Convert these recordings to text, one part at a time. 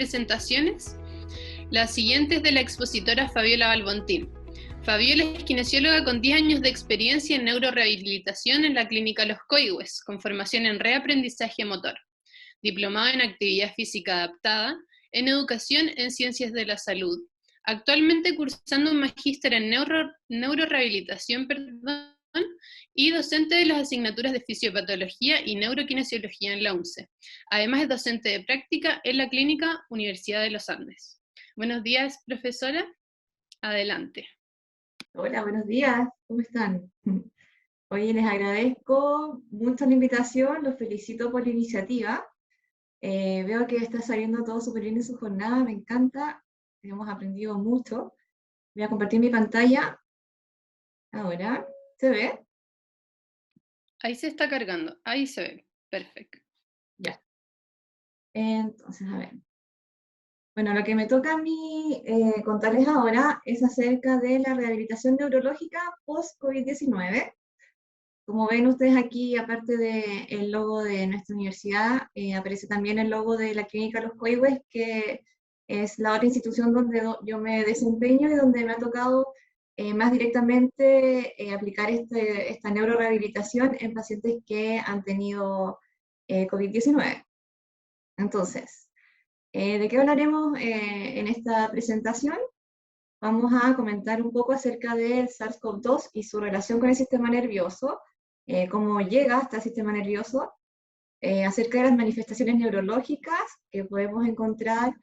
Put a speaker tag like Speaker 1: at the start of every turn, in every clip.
Speaker 1: presentaciones. La siguiente es de la expositora Fabiola Balbontín. Fabiola es kinesióloga con 10 años de experiencia en neurorehabilitación en la clínica Los Coihues, con formación en reaprendizaje motor, diplomada en actividad física adaptada, en educación en ciencias de la salud, actualmente cursando un magíster en neurorehabilitación, y docente de las asignaturas de fisiopatología y neurokinesiología en la UNCE. Además es docente de práctica en la clínica Universidad de los Andes. Buenos días, profesora. Adelante.
Speaker 2: Hola, buenos días. ¿Cómo están? Oye, les agradezco mucho la invitación, los felicito por la iniciativa. Veo que está saliendo todo súper bien en su jornada, me encanta. Hemos aprendido mucho. Voy a compartir mi pantalla. Ahora, ¿se ve?
Speaker 1: Ahí se está cargando, ahí se ve. Perfecto.
Speaker 2: Ya. Entonces, a ver. Bueno, lo que me toca a mí contarles ahora es acerca de la rehabilitación neurológica post-COVID-19. Como ven ustedes aquí, aparte del logo de nuestra universidad, aparece también el logo de la Clínica Los Coihues, que es la otra institución donde yo me desempeño y donde me ha tocado más directamente aplicar esta neurorehabilitación en pacientes que han tenido COVID-19. Entonces, ¿de qué hablaremos en esta presentación? Vamos a comentar un poco acerca del SARS-CoV-2 y su relación con el sistema nervioso, cómo llega hasta el sistema nervioso, acerca de las manifestaciones neurológicas que podemos encontrar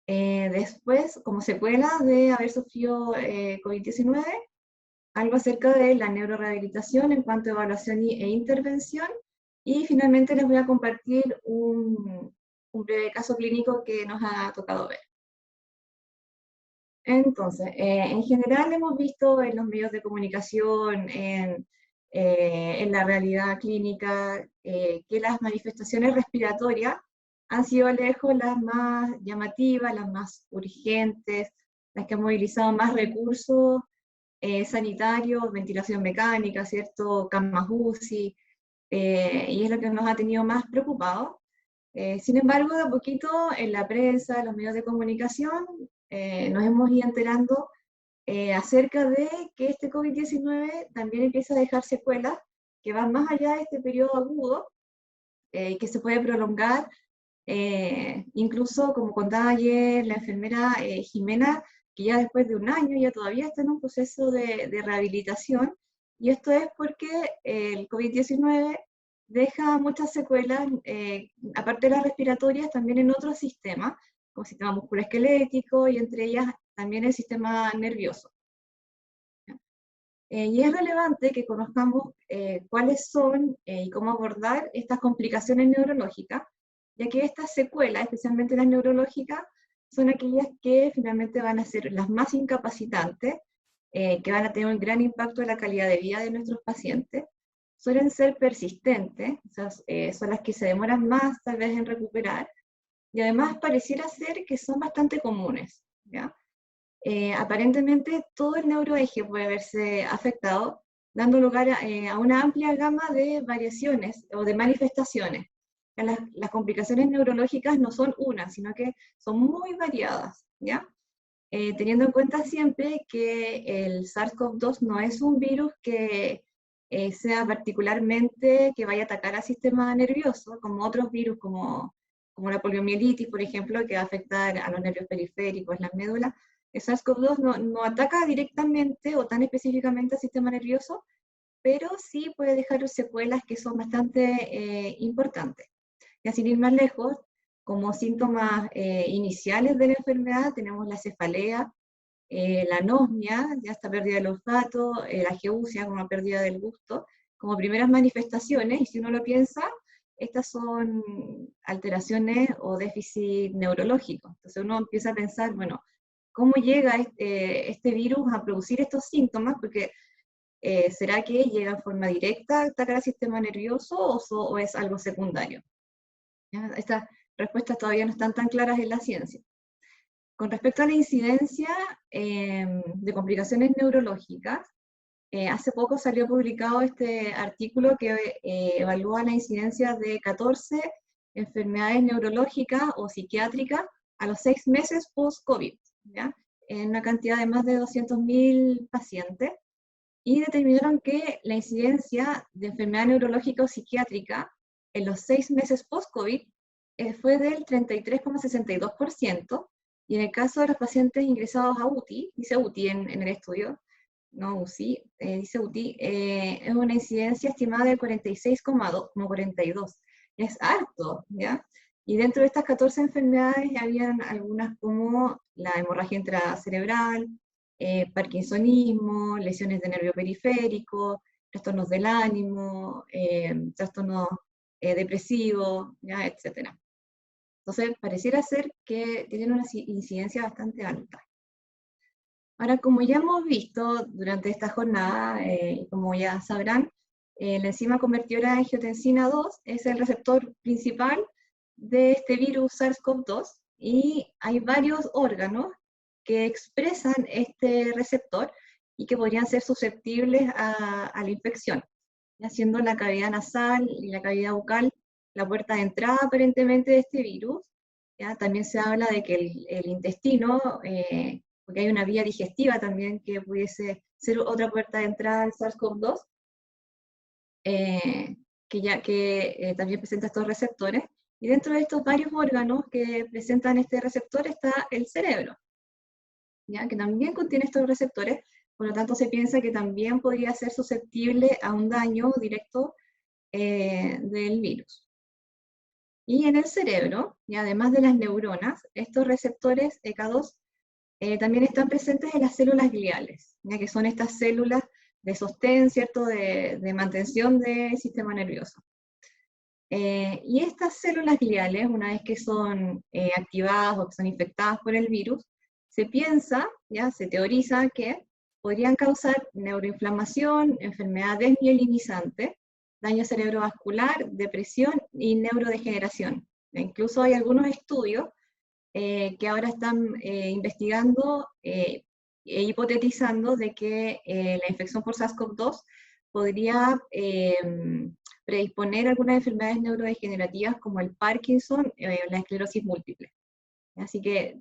Speaker 2: después como secuela de haber sufrido COVID-19, algo acerca de la neurorehabilitación en cuanto a evaluación e intervención, y finalmente les voy a compartir un breve caso clínico que nos ha tocado ver. Entonces, en general hemos visto en los medios de comunicación, en la realidad clínica, que las manifestaciones respiratorias han sido lejos las más llamativas, las más urgentes, las que han movilizado más recursos sanitarios, ventilación mecánica, ¿cierto? Camas UCI, y es lo que nos ha tenido más preocupados. Sin embargo, de a poquito en la prensa, en los medios de comunicación, nos hemos ido enterando acerca de que este COVID-19 también empieza a dejar secuelas que van más allá de este periodo agudo, que se puede prolongar, incluso como contaba ayer la enfermera Jimena, que ya después de un año ya todavía está en un proceso de rehabilitación, y esto es porque el COVID-19 deja muchas secuelas, aparte de las respiratorias, también en otros sistemas, como el sistema musculoesquelético, y entre ellas también el sistema nervioso. Y es relevante que conozcamos cuáles son y cómo abordar estas complicaciones neurológicas, ya que estas secuelas, especialmente las neurológicas, son aquellas que finalmente van a ser las más incapacitantes, que van a tener un gran impacto en la calidad de vida de nuestros pacientes. Suelen ser persistentes, o sea, son las que se demoran más tal vez en recuperar, y además pareciera ser que son bastante comunes, ¿ya? Aparentemente todo el neuroeje puede verse afectado, dando lugar a una amplia gama de variaciones o de manifestaciones. Las complicaciones neurológicas no son una, sino que son muy variadas, ¿ya? Teniendo en cuenta siempre que el SARS-CoV-2 no es un virus que sea particularmente que vaya a atacar al sistema nervioso, como otros virus como la poliomielitis, por ejemplo, que va a afectar a los nervios periféricos, las médulas. El SARS-CoV-2 no ataca directamente o tan específicamente al sistema nervioso, pero sí puede dejar secuelas que son bastante importantes. Y sin ir más lejos, como síntomas iniciales de la enfermedad tenemos la cefalea, la anosmia, ya esta pérdida del olfato, la ageusia, como la pérdida del gusto, como primeras manifestaciones, y si uno lo piensa, estas son alteraciones o déficit neurológico. Entonces uno empieza a pensar, bueno, ¿cómo llega este virus a producir estos síntomas? Porque ¿será que llega en forma directa a atacar al sistema nervioso o es algo secundario? ¿Ya? Estas respuestas todavía no están tan claras en la ciencia. Con respecto a la incidencia de complicaciones neurológicas, hace poco salió publicado este artículo que evalúa la incidencia de 14 enfermedades neurológicas o psiquiátricas a los 6 meses post-COVID, ¿ya? En una cantidad de más de 200.000 pacientes, y determinaron que la incidencia de enfermedad neurológica o psiquiátrica en los 6 meses post-COVID fue del 33,62%, y en el caso de los pacientes ingresados a UTI, dice UTI en el estudio, no UCI, dice UTI, es una incidencia estimada del 46,42. Es harto, ¿ya? Y dentro de estas 14 enfermedades habían algunas como la hemorragia intracerebral, parkinsonismo, lesiones de nervio periférico, trastornos del ánimo, trastornos depresivos, ¿ya? Etcétera. Entonces, pareciera ser que tienen una incidencia bastante alta. Ahora, como ya hemos visto durante esta jornada, y como ya sabrán, la enzima convertidora de angiotensina 2 es el receptor principal de este virus SARS-CoV-2, y hay varios órganos que expresan este receptor y que podrían ser susceptibles a la infección, haciendo la cavidad nasal y la cavidad bucal la puerta de entrada aparentemente de este virus. ¿Ya? También se habla de que el intestino, porque hay una vía digestiva también que pudiese ser otra puerta de entrada al SARS-CoV-2, que también presenta estos receptores, y dentro de estos varios órganos que presentan este receptor está el cerebro, ¿ya? Que también contiene estos receptores, por lo tanto se piensa que también podría ser susceptible a un daño directo del virus. Y en el cerebro, y además de las neuronas, estos receptores ECA2 también están presentes en las células gliales, ya que son estas células de sostén, ¿cierto?, de mantención del sistema nervioso. Y estas células gliales, una vez que son activadas o que son infectadas por el virus, se piensa, ya se teoriza que podrían causar neuroinflamación, enfermedad desmielinizante, daño cerebrovascular, depresión y neurodegeneración. Incluso hay algunos estudios que ahora están investigando e hipotetizando de que la infección por SARS-CoV-2 podría predisponer a algunas enfermedades neurodegenerativas como el Parkinson o la esclerosis múltiple. Así que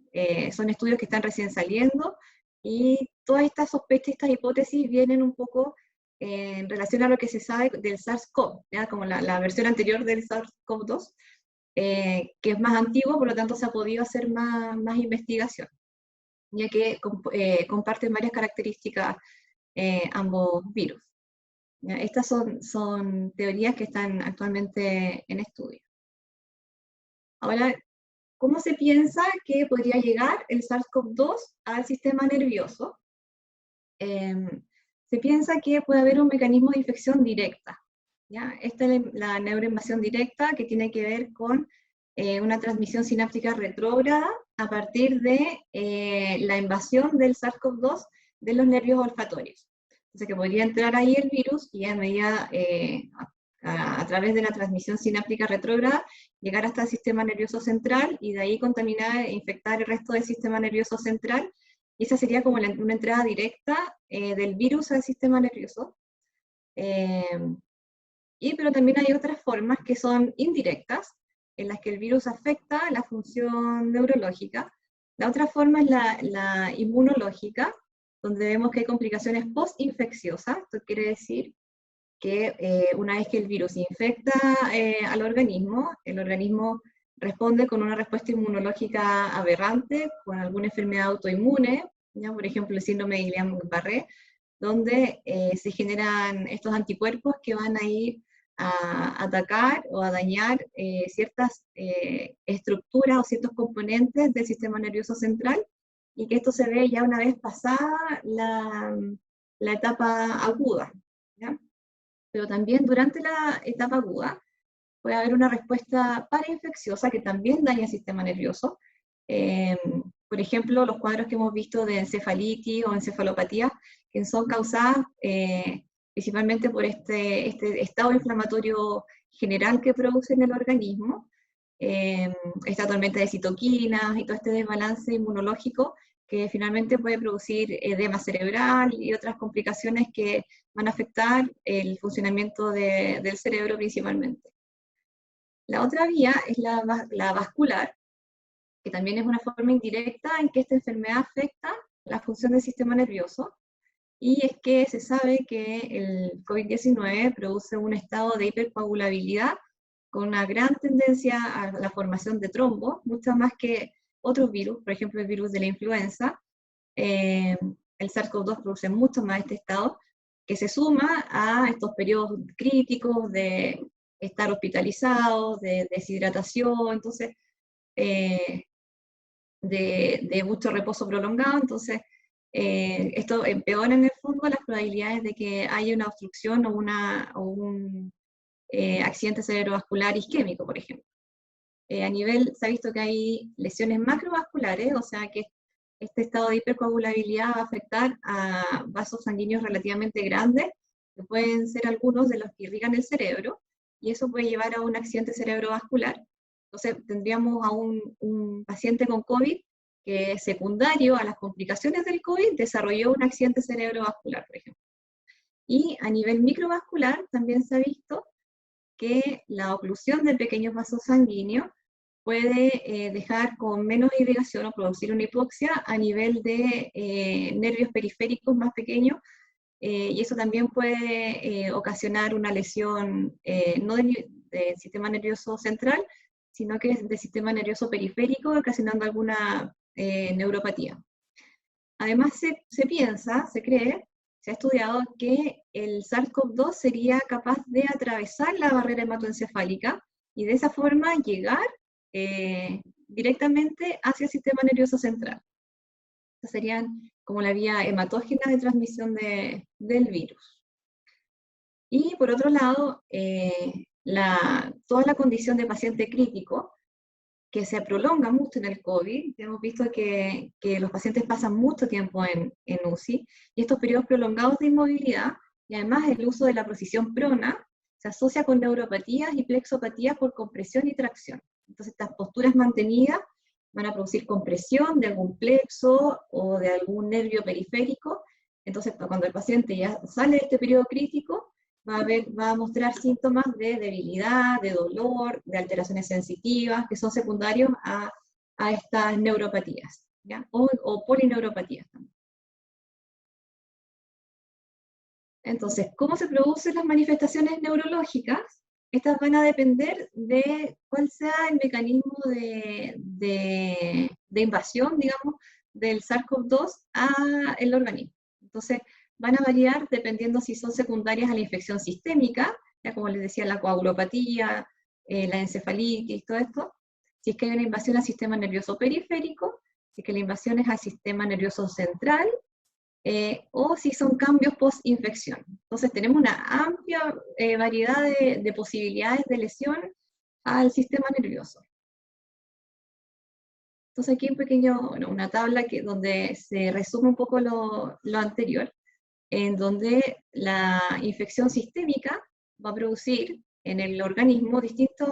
Speaker 2: son estudios que están recién saliendo, y todas estas sospechas, estas hipótesis vienen un poco en relación a lo que se sabe del SARS-CoV, como la versión anterior del SARS-CoV-2, que es más antiguo, por lo tanto se ha podido hacer más investigación, ya que comparten varias características ambos virus. ¿Ya? Estas son teorías que están actualmente en estudio. Ahora, ¿cómo se piensa que podría llegar el SARS-CoV-2 al sistema nervioso? Se piensa que puede haber un mecanismo de infección directa, ¿ya? Esta es la neuroinvasión directa, que tiene que ver con una transmisión sináptica retrógrada a partir de la invasión del SARS-CoV-2 de los nervios olfatorios. Entonces, que podría entrar ahí el virus y a medida, a través de la transmisión sináptica retrógrada, llegar hasta el sistema nervioso central, y de ahí contaminar e infectar el resto del sistema nervioso central, y esa sería como una entrada directa del virus al sistema nervioso. Pero también hay otras formas que son indirectas, en las que el virus afecta la función neurológica. La otra forma es la inmunológica, donde vemos que hay complicaciones post-infecciosas. Esto quiere decir que una vez que el virus infecta al organismo, el organismo responde con una respuesta inmunológica aberrante, con alguna enfermedad autoinmune, ¿ya? Por ejemplo el síndrome de Guillain-Barré, donde se generan estos anticuerpos que van a ir a atacar o a dañar ciertas estructuras o ciertos componentes del sistema nervioso central, y que esto se ve ya una vez pasada la etapa aguda, ¿ya? Pero también durante la etapa aguda puede haber una respuesta parainfecciosa que también daña el sistema nervioso. Por ejemplo, los cuadros que hemos visto de encefalitis o encefalopatía, que son causadas principalmente por este estado inflamatorio general que produce en el organismo, esta tormenta de citoquinas y todo este desbalance inmunológico que finalmente puede producir edema cerebral y otras complicaciones que van a afectar el funcionamiento del cerebro principalmente. La otra vía es la vascular, que también es una forma indirecta en que esta enfermedad afecta la función del sistema nervioso, y es que se sabe que el COVID-19 produce un estado de hipercoagulabilidad con una gran tendencia a la formación de trombos, mucho más que otros virus, por ejemplo el virus de la influenza. El SARS-CoV-2 produce mucho más este estado, que se suma a estos periodos críticos de estar hospitalizados, de deshidratación, entonces, de mucho reposo prolongado. Entonces, esto empeora en el fondo las probabilidades de que haya una obstrucción o un accidente cerebrovascular isquémico, por ejemplo. A nivel, se ha visto que hay lesiones macrovasculares, o sea que este estado de hipercoagulabilidad va a afectar a vasos sanguíneos relativamente grandes, que pueden ser algunos de los que irrigan el cerebro, y eso puede llevar a un accidente cerebrovascular. Entonces tendríamos a un paciente con COVID que, secundario a las complicaciones del COVID, desarrolló un accidente cerebrovascular, por ejemplo. Y a nivel microvascular también se ha visto que la oclusión de pequeños vasos sanguíneos puede dejar con menos irrigación o producir una hipoxia a nivel de nervios periféricos más pequeños, y eso también puede ocasionar una lesión no del sistema nervioso central, sino que del sistema nervioso periférico, ocasionando alguna neuropatía. Además se piensa, se cree, se ha estudiado que el SARS-CoV-2 sería capaz de atravesar la barrera hematoencefálica y de esa forma llegar directamente hacia el sistema nervioso central. Estas serían como la vía hematógena de transmisión del virus. Y por otro lado, toda la condición de paciente crítico, que se prolonga mucho en el COVID. Hemos visto que los pacientes pasan mucho tiempo en UCI, y estos periodos prolongados de inmovilidad, y además el uso de la posición prona, se asocia con neuropatías y plexopatías por compresión y tracción. Entonces estas posturas mantenidas van a producir compresión de algún plexo o de algún nervio periférico. Entonces cuando el paciente ya sale de este periodo crítico, va a mostrar síntomas de debilidad, de dolor, de alteraciones sensitivas, que son secundarios a estas neuropatías, ¿ya? O polineuropatías también. Entonces, ¿cómo se producen las manifestaciones neurológicas? Estas van a depender de cuál sea el mecanismo de invasión, digamos, del SARS-CoV-2 al organismo. Entonces, van a variar dependiendo si son secundarias a la infección sistémica, ya como les decía, la coagulopatía, la encefalitis, todo esto. Si es que hay una invasión al sistema nervioso periférico, si es que la invasión es al sistema nervioso central, o si son cambios post-infección. Entonces tenemos una amplia variedad de posibilidades de lesión al sistema nervioso. Entonces aquí una tabla donde se resume un poco lo anterior, en donde la infección sistémica va a producir en el organismo distintas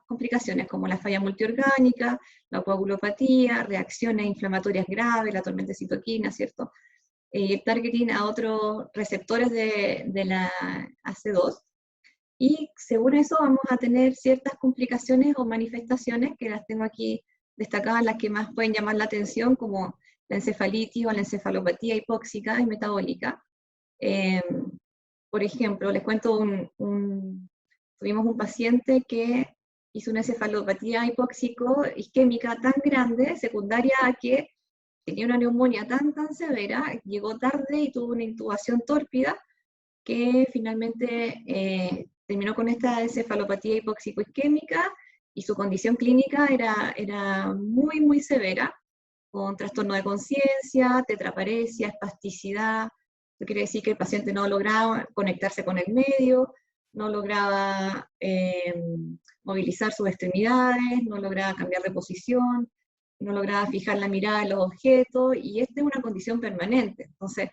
Speaker 2: complicaciones, como la falla multiorgánica, la coagulopatía, reacciones inflamatorias graves, la tormenta de citoquina, ¿cierto? Y el targeting a otros receptores de la AC2. Y según eso vamos a tener ciertas complicaciones o manifestaciones, que las tengo aquí destacadas, las que más pueden llamar la atención, como la encefalitis o la encefalopatía hipóxica y metabólica. Por ejemplo, les cuento tuvimos un paciente que hizo una encefalopatía hipóxico-isquémica tan grande, secundaria a que tenía una neumonía tan severa, llegó tarde y tuvo una intubación tórpida, que finalmente terminó con esta encefalopatía hipóxico-isquémica, y su condición clínica era muy severa, con trastorno de conciencia, tetraparesia, espasticidad. Eso quiere decir que el paciente no lograba conectarse con el medio, no lograba movilizar sus extremidades, no lograba cambiar de posición, no lograba fijar la mirada en los objetos, y esta es una condición permanente. Entonces,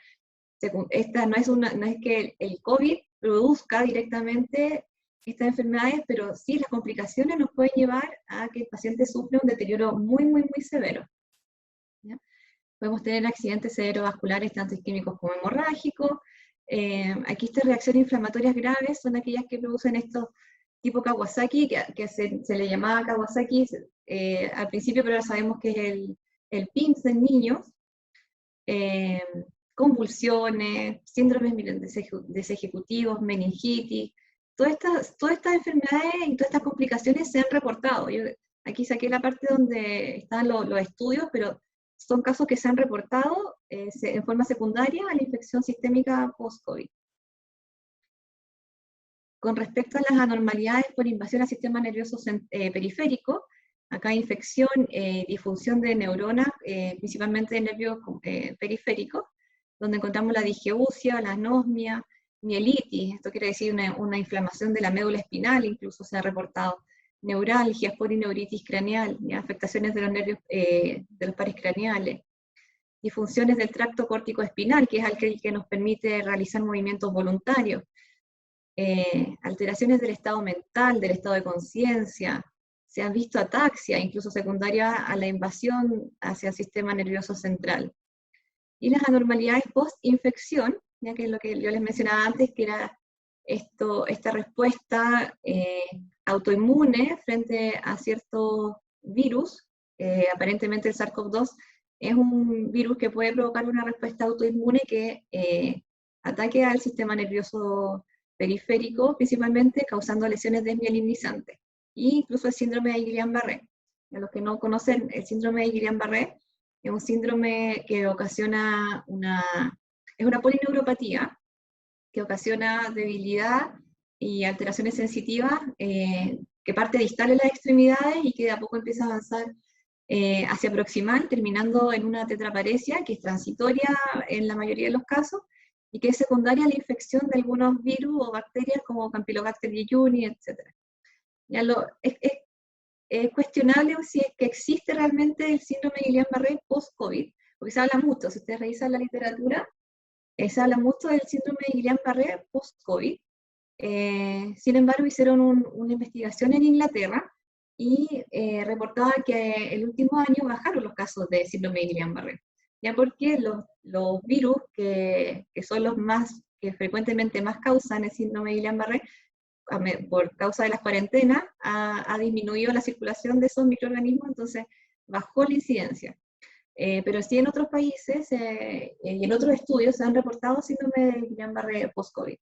Speaker 2: esta no es que el COVID produzca directamente estas enfermedades, pero sí las complicaciones nos pueden llevar a que el paciente sufra un deterioro muy severo. ¿Ya? Podemos tener accidentes cerebrovasculares tanto isquémicos como hemorrágicos. Aquí estas reacciones inflamatorias graves son aquellas que producen estos tipo Kawasaki, que se le llamaba Kawasaki al principio, pero ahora sabemos que es el PIMS en niños, convulsiones, síndromes desejecutivos, meningitis, todas estas enfermedades y todas estas complicaciones se han reportado. Yo aquí saqué la parte donde están los estudios, pero son casos que se han reportado en forma secundaria a la infección sistémica post-COVID. Con respecto a las anormalidades por invasión al sistema nervioso periférico, acá hay infección, disfunción de neuronas, principalmente de nervios periféricos, donde encontramos la digeusia, la anosmia, mielitis, esto quiere decir una inflamación de la médula espinal, incluso se ha reportado, neuralgias, polineuritis craneal, afectaciones de los nervios de los pares craneales, disfunciones del tracto córtico espinal, que es el que nos permite realizar movimientos voluntarios, alteraciones del estado mental, del estado de conciencia, se han visto ataxia, incluso secundaria a la invasión hacia el sistema nervioso central. Y las anormalidades post-infección, ya que es lo que yo les mencionaba antes, que era esta respuesta autoinmune frente a cierto virus, aparentemente el SARS-CoV-2 es un virus que puede provocar una respuesta autoinmune que ataque al sistema nervioso periférico, principalmente causando lesiones desmielinizantes, e incluso el síndrome de Guillain-Barré. A los que no conocen, el síndrome de Guillain-Barré es un síndrome que ocasiona es una polineuropatía que ocasiona debilidad y alteraciones sensitivas que parte distal en las extremidades y que de a poco empieza a avanzar hacia proximal, terminando en una tetraparesia que es transitoria en la mayoría de los casos y que es secundaria a la infección de algunos virus o bacterias como Campylobacter jejuni, etc. Ya es cuestionable si es que existe realmente el síndrome de Guillain-Barré post-COVID, porque se habla mucho, si ustedes revisan la literatura, se habla mucho del síndrome de Guillain-Barré post-COVID. Sin embargo, hicieron una investigación en Inglaterra y reportaba que el último año bajaron los casos de síndrome de Guillain-Barré, ya porque los virus que son los que frecuentemente más causan el síndrome de Guillain-Barré, por causa de las cuarentenas, ha disminuido la circulación de esos microorganismos, entonces bajó la incidencia. Pero sí en otros países y en otros estudios se han reportado síndrome de Guillain-Barré post-COVID.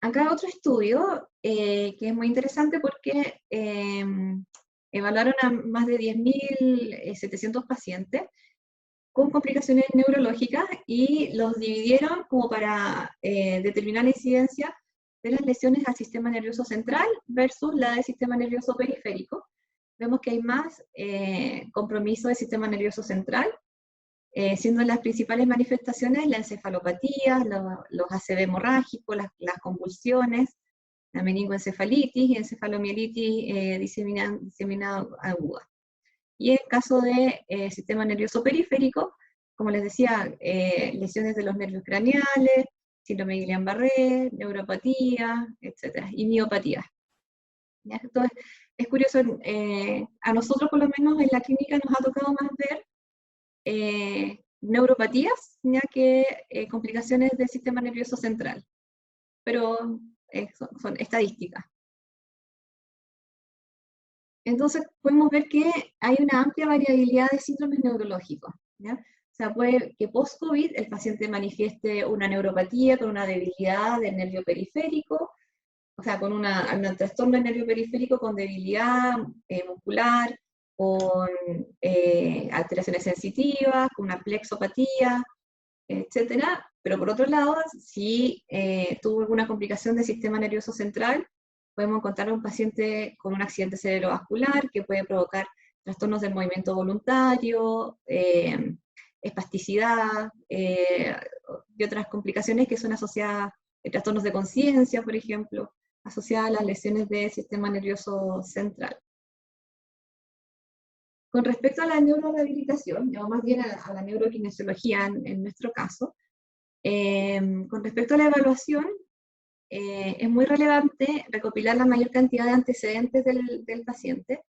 Speaker 2: Acá hay otro estudio que es muy interesante porque evaluaron a más de 10.700 pacientes con complicaciones neurológicas y los dividieron como para determinar la incidencia de las lesiones al sistema nervioso central versus la del sistema nervioso periférico. Vemos que hay más compromiso del sistema nervioso central, siendo las principales manifestaciones la encefalopatía, los ACV hemorrágicos, las convulsiones, la meningoencefalitis y encefalomielitis diseminada aguda. Y en el caso de sistema nervioso periférico, como les decía, lesiones de los nervios craneales, síndrome de Guillain-Barré, neuropatía, etc., y miopatía. Entonces, es curioso, a nosotros por lo menos en la clínica nos ha tocado más ver neuropatías, ya que complicaciones del sistema nervioso central, pero son estadísticas. Entonces podemos ver que hay una amplia variabilidad de síndromes neurológicos, ¿ya? O sea, puede que post-COVID el paciente manifieste una neuropatía con una debilidad del nervio periférico, o sea, con un trastorno del nervio periférico con debilidad muscular, con alteraciones sensitivas, con una plexopatía, etc. Pero por otro lado, si tuvo alguna complicación del sistema nervioso central, podemos encontrar un paciente con un accidente cerebrovascular que puede provocar trastornos del movimiento voluntario, espasticidad, y otras complicaciones que son asociadas a trastornos de conciencia, por ejemplo, asociadas a las lesiones del sistema nervioso central. Con respecto a la neurorehabilitación, o más bien a la neurokinesiología en nuestro caso, con respecto a la evaluación, es muy relevante recopilar la mayor cantidad de antecedentes del paciente,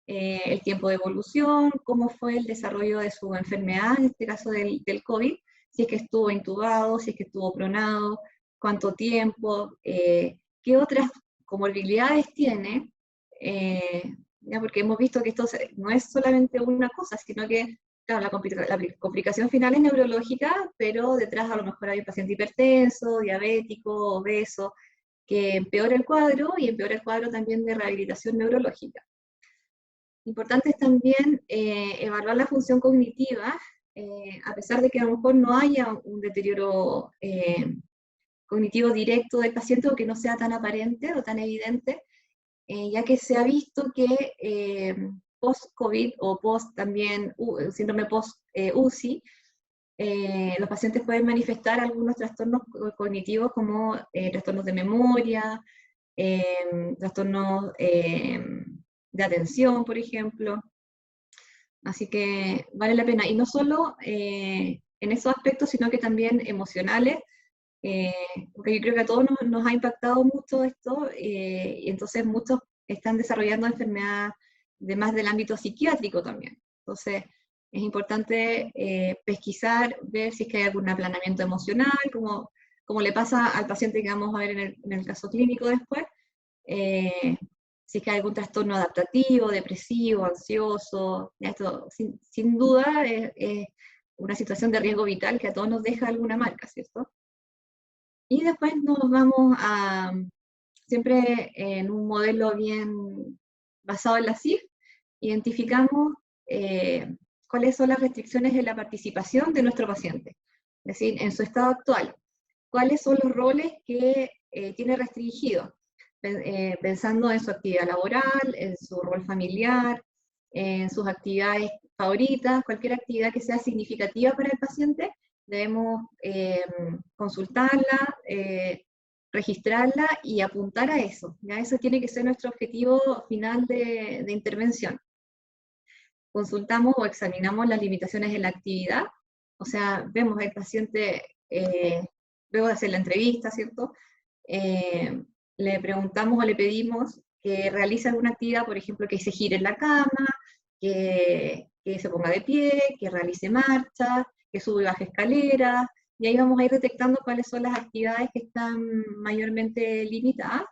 Speaker 2: el tiempo de evolución, cómo fue el desarrollo de su enfermedad, en este caso del COVID, si es que estuvo intubado, si es que estuvo pronado, cuánto tiempo, qué otras comorbilidades tiene, ya, porque hemos visto que no es solamente una cosa, sino que, claro, la complicación final es neurológica, pero detrás a lo mejor hay un paciente hipertenso, diabético, obeso, que empeora el cuadro, y empeora el cuadro también de rehabilitación neurológica. Importante es también evaluar la función cognitiva, a pesar de que a lo mejor no haya un deterioro cognitivo directo del paciente o que no sea tan aparente o tan evidente, ya que se ha visto que post-COVID o post también síndrome post-UCI, los pacientes pueden manifestar algunos trastornos cognitivos como trastornos de memoria, trastornos de atención, por ejemplo. Así que vale la pena, y no solo en esos aspectos, sino que también emocionales, porque yo creo que a todos nos ha impactado mucho esto, y entonces muchos están desarrollando enfermedades más del ámbito psiquiátrico también. Entonces es importante pesquisar, ver si es que hay algún aplanamiento emocional, como le pasa al paciente que vamos a ver en el caso clínico después, si es que hay algún trastorno adaptativo, depresivo, ansioso. Esto sin duda es una situación de riesgo vital que a todos nos deja alguna marca, ¿cierto? Y después nos vamos a, siempre en un modelo bien basado en la CIF, identificamos cuáles son las restricciones en la participación de nuestro paciente, es decir, en su estado actual, cuáles son los roles que tiene restringido, pensando en su actividad laboral, en su rol familiar, en sus actividades favoritas, cualquier actividad que sea significativa para el paciente, debemos consultarla, registrarla y apuntar a eso. ¿Ya? Eso tiene que ser nuestro objetivo final de intervención. Consultamos o examinamos las limitaciones en la actividad, o sea, vemos al paciente, luego de hacer la entrevista, ¿cierto? Le preguntamos o le pedimos que realice alguna actividad, por ejemplo, que se gire en la cama, que se ponga de pie, que realice marchas, que sube y baje escaleras, y ahí vamos a ir detectando cuáles son las actividades que están mayormente limitadas,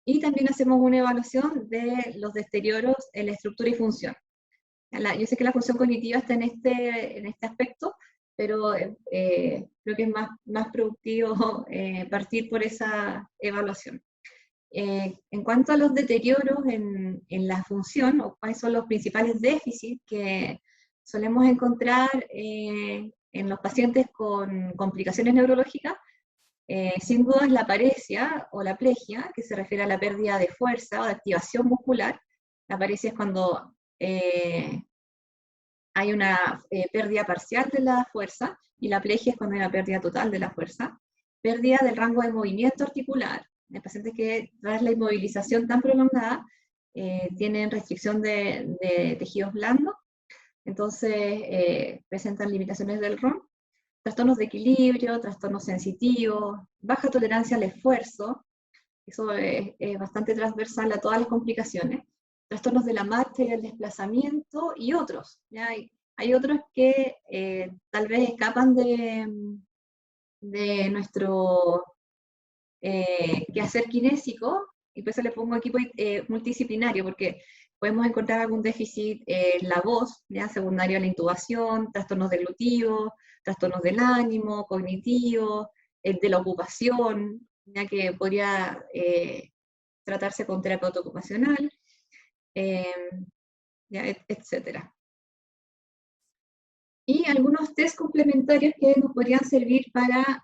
Speaker 2: y también hacemos una evaluación de los deterioros en la estructura y función. Yo sé que la función cognitiva está en este aspecto, pero creo que es más productivo partir por esa evaluación. En cuanto a los deterioros en la función, o cuáles son los principales déficits que solemos encontrar en los pacientes con complicaciones neurológicas, sin duda es la paresia o la plegia, que se refiere a la pérdida de fuerza o de activación muscular. La paresia es cuando hay una pérdida parcial de la fuerza, y la plegia es cuando hay una pérdida total de la fuerza. Pérdida del rango de movimiento articular. Hay pacientes que, tras la inmovilización tan prolongada, tienen restricción de tejidos blandos, entonces presentan limitaciones del ROM. Trastornos de equilibrio, trastornos sensitivos, baja tolerancia al esfuerzo, eso es bastante transversal a todas las complicaciones. Trastornos de la marcha y el desplazamiento, y otros. ¿Ya? Hay otros que tal vez escapan de nuestro quehacer kinésico, y por eso le pongo equipo multidisciplinario, porque podemos encontrar algún déficit en la voz, ¿ya? Secundario a la intubación, trastornos deglutivos, trastornos del ánimo, cognitivos, de la ocupación, ya que podría tratarse con terapeuta ocupacional, etc. Y algunos test complementarios que nos podrían servir para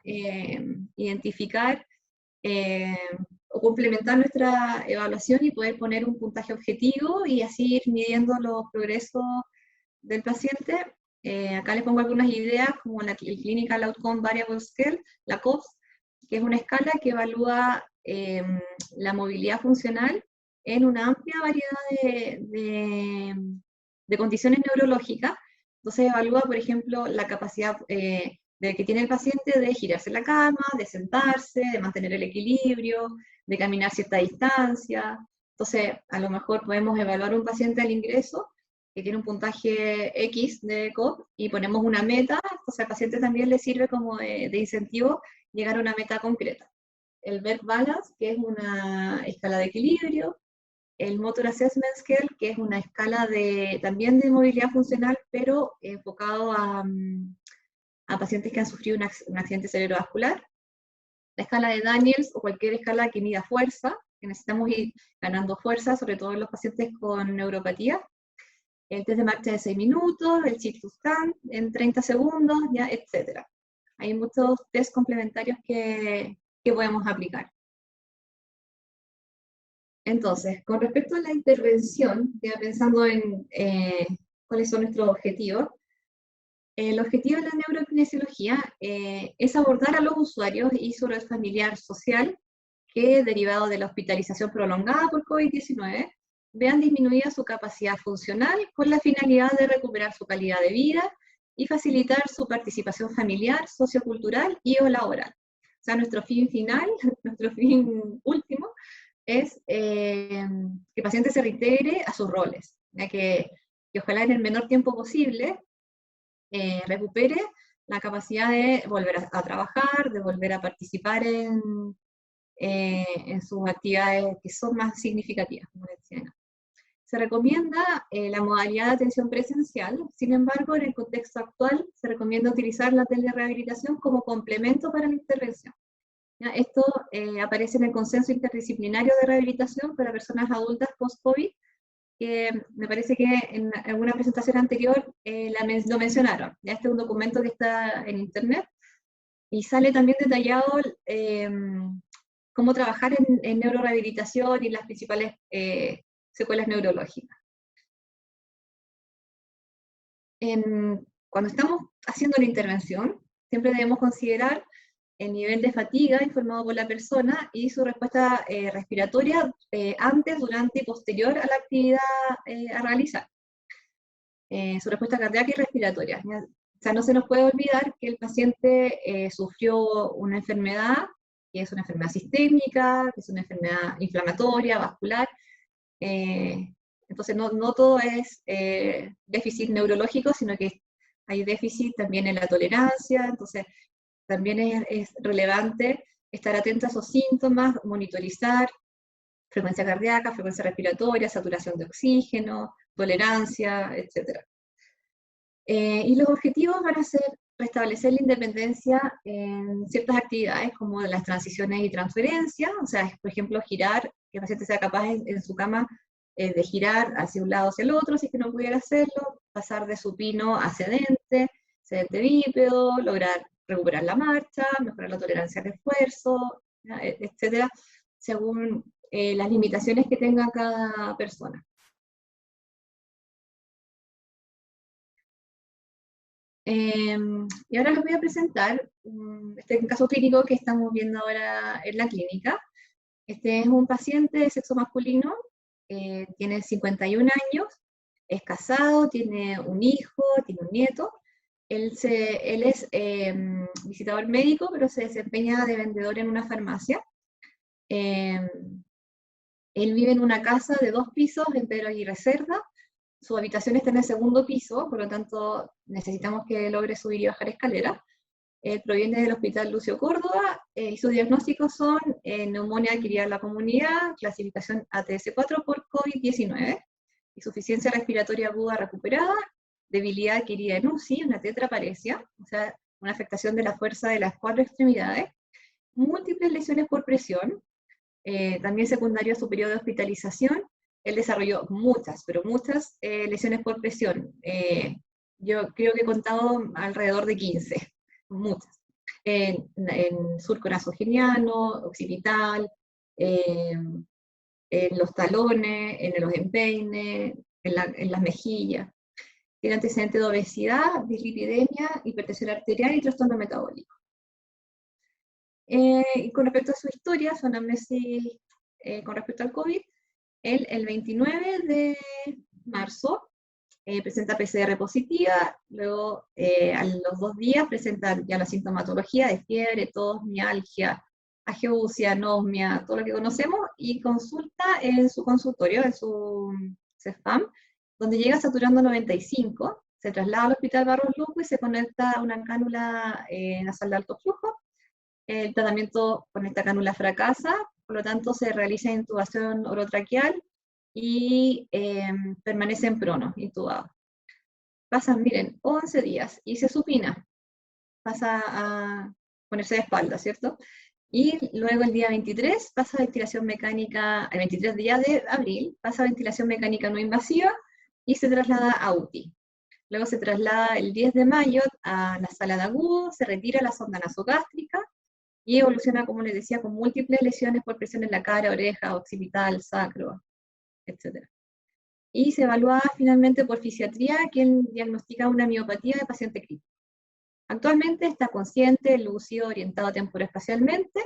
Speaker 2: identificar o complementar nuestra evaluación y poder poner un puntaje objetivo y así ir midiendo los progresos del paciente. Acá les pongo algunas ideas, como el Clinical Outcome Variable Scale, la COVS, que es una escala que evalúa la movilidad funcional en una amplia variedad de condiciones neurológicas. Entonces evalúa, por ejemplo, la capacidad que tiene el paciente de girarse en la cama, de sentarse, de mantener el equilibrio, de caminar cierta distancia. Entonces, a lo mejor podemos evaluar un paciente al ingreso que tiene un puntaje X de COP y ponemos una meta, entonces al paciente también le sirve como de incentivo llegar a una meta concreta. el Merck Balance, que es una escala de equilibrio, el Motor Assessment Scale, que es una escala también de movilidad funcional, pero enfocado a pacientes que han sufrido un accidente cerebrovascular, la escala de Daniels o cualquier escala que mida fuerza, que necesitamos ir ganando fuerza, sobre todo en los pacientes con neuropatía, el test de marcha de 6 minutos, el Sit to Stand en 30 segundos, ya, etc. Hay muchos test complementarios que podemos aplicar. Entonces, con respecto a la intervención, ya pensando en cuáles son nuestros objetivos, el objetivo de la neurokinesiología es abordar a los usuarios y su red familiar social que, derivado de la hospitalización prolongada por COVID-19, vean disminuida su capacidad funcional con la finalidad de recuperar su calidad de vida y facilitar su participación familiar, sociocultural y o laboral. O sea, nuestro fin final, nuestro fin último, es que el paciente se reintegre a sus roles, ya que ojalá en el menor tiempo posible recupere la capacidad de volver a trabajar, de volver a participar en sus actividades que son más significativas, como decía. Se recomienda la modalidad de atención presencial, sin embargo, en el contexto actual se recomienda utilizar la telerehabilitación como complemento para la intervención. ¿Ya? Esto aparece en el consenso interdisciplinario de rehabilitación para personas adultas post-COVID, que me parece que en alguna presentación anterior lo mencionaron. ¿Ya? Este es un documento que está en internet, y sale también detallado cómo trabajar en neurorehabilitación y las principales secuelas neurológicas. Cuando estamos haciendo la intervención, siempre debemos considerar el nivel de fatiga informado por la persona y su respuesta respiratoria antes, durante y posterior a la actividad a realizar. Su respuesta cardíaca y respiratoria. O sea, no se nos puede olvidar que el paciente sufrió una enfermedad, que es una enfermedad sistémica, que es una enfermedad inflamatoria, vascular. Entonces, no todo es déficit neurológico, sino que hay déficit también en la tolerancia. Entonces, también es relevante estar atento a esos síntomas, monitorizar frecuencia cardíaca, frecuencia respiratoria, saturación de oxígeno, tolerancia, etc. Y los objetivos van a ser restablecer la independencia en ciertas actividades como las transiciones y transferencias, o sea, por ejemplo, girar, que el paciente sea capaz en su cama de girar hacia un lado hacia el otro, si es que no pudiera hacerlo, pasar de supino a sedente bípedo, lograr recuperar la marcha, mejorar la tolerancia al esfuerzo, etcétera, según las limitaciones que tenga cada persona. Y ahora les voy a presentar este caso clínico que estamos viendo ahora en la clínica. Este es un paciente de sexo masculino, tiene 51 años, es casado, tiene un hijo, tiene un nieto. Él es visitador médico, pero se desempeña de vendedor en una farmacia. Él vive en una casa de 2 pisos en Pedro Aguirre Cerda. Su habitación está en el segundo piso, por lo tanto necesitamos que logre subir y bajar escaleras. Proviene del Hospital Lucio Córdoba y sus diagnósticos son neumonía adquirida en la comunidad, clasificación ATS4 por COVID-19, insuficiencia respiratoria aguda recuperada, debilidad adquirida en UCI, una tetraparesia, o sea, una afectación de la fuerza de las 4 extremidades, múltiples lesiones por presión, también secundario a su periodo de hospitalización. Él desarrolló muchas, pero muchas lesiones por presión. Yo creo que he contado alrededor de 15, muchas. En surco nasogeniano, occipital, en los talones, en los empeines, en las mejillas. Tiene antecedente de obesidad, dislipidemia, hipertensión arterial y trastorno metabólico. Y con respecto a su historia, su anamnesis con respecto al COVID, él el 29 de marzo presenta PCR positiva, luego a los 2 días presenta ya la sintomatología de fiebre, tos, mialgia, ageusia, anosmia, todo lo que conocemos, y consulta en su consultorio, en su CEFAM, donde llega saturando 95, se traslada al Hospital Barros Luco y se conecta a una cánula nasal de alto flujo, el tratamiento con esta cánula fracasa, por lo tanto se realiza intubación orotraqueal y permanece en prono, intubado. Pasan, miren, 11 días y se supina, pasa a ponerse de espalda, ¿cierto? Y luego el día 23 pasa a ventilación mecánica, el 23 día de abril, pasa a ventilación mecánica no invasiva y se traslada a UTI. Luego se traslada el 10 de mayo a la sala de agudo, se retira la sonda nasogástrica y evoluciona, como les decía, con múltiples lesiones por presión en la cara, oreja, occipital, sacro, etc. Y se evalúa finalmente por fisiatría, quien diagnostica una miopatía de paciente crítico. Actualmente está consciente, lúcido, orientado temporoespacialmente,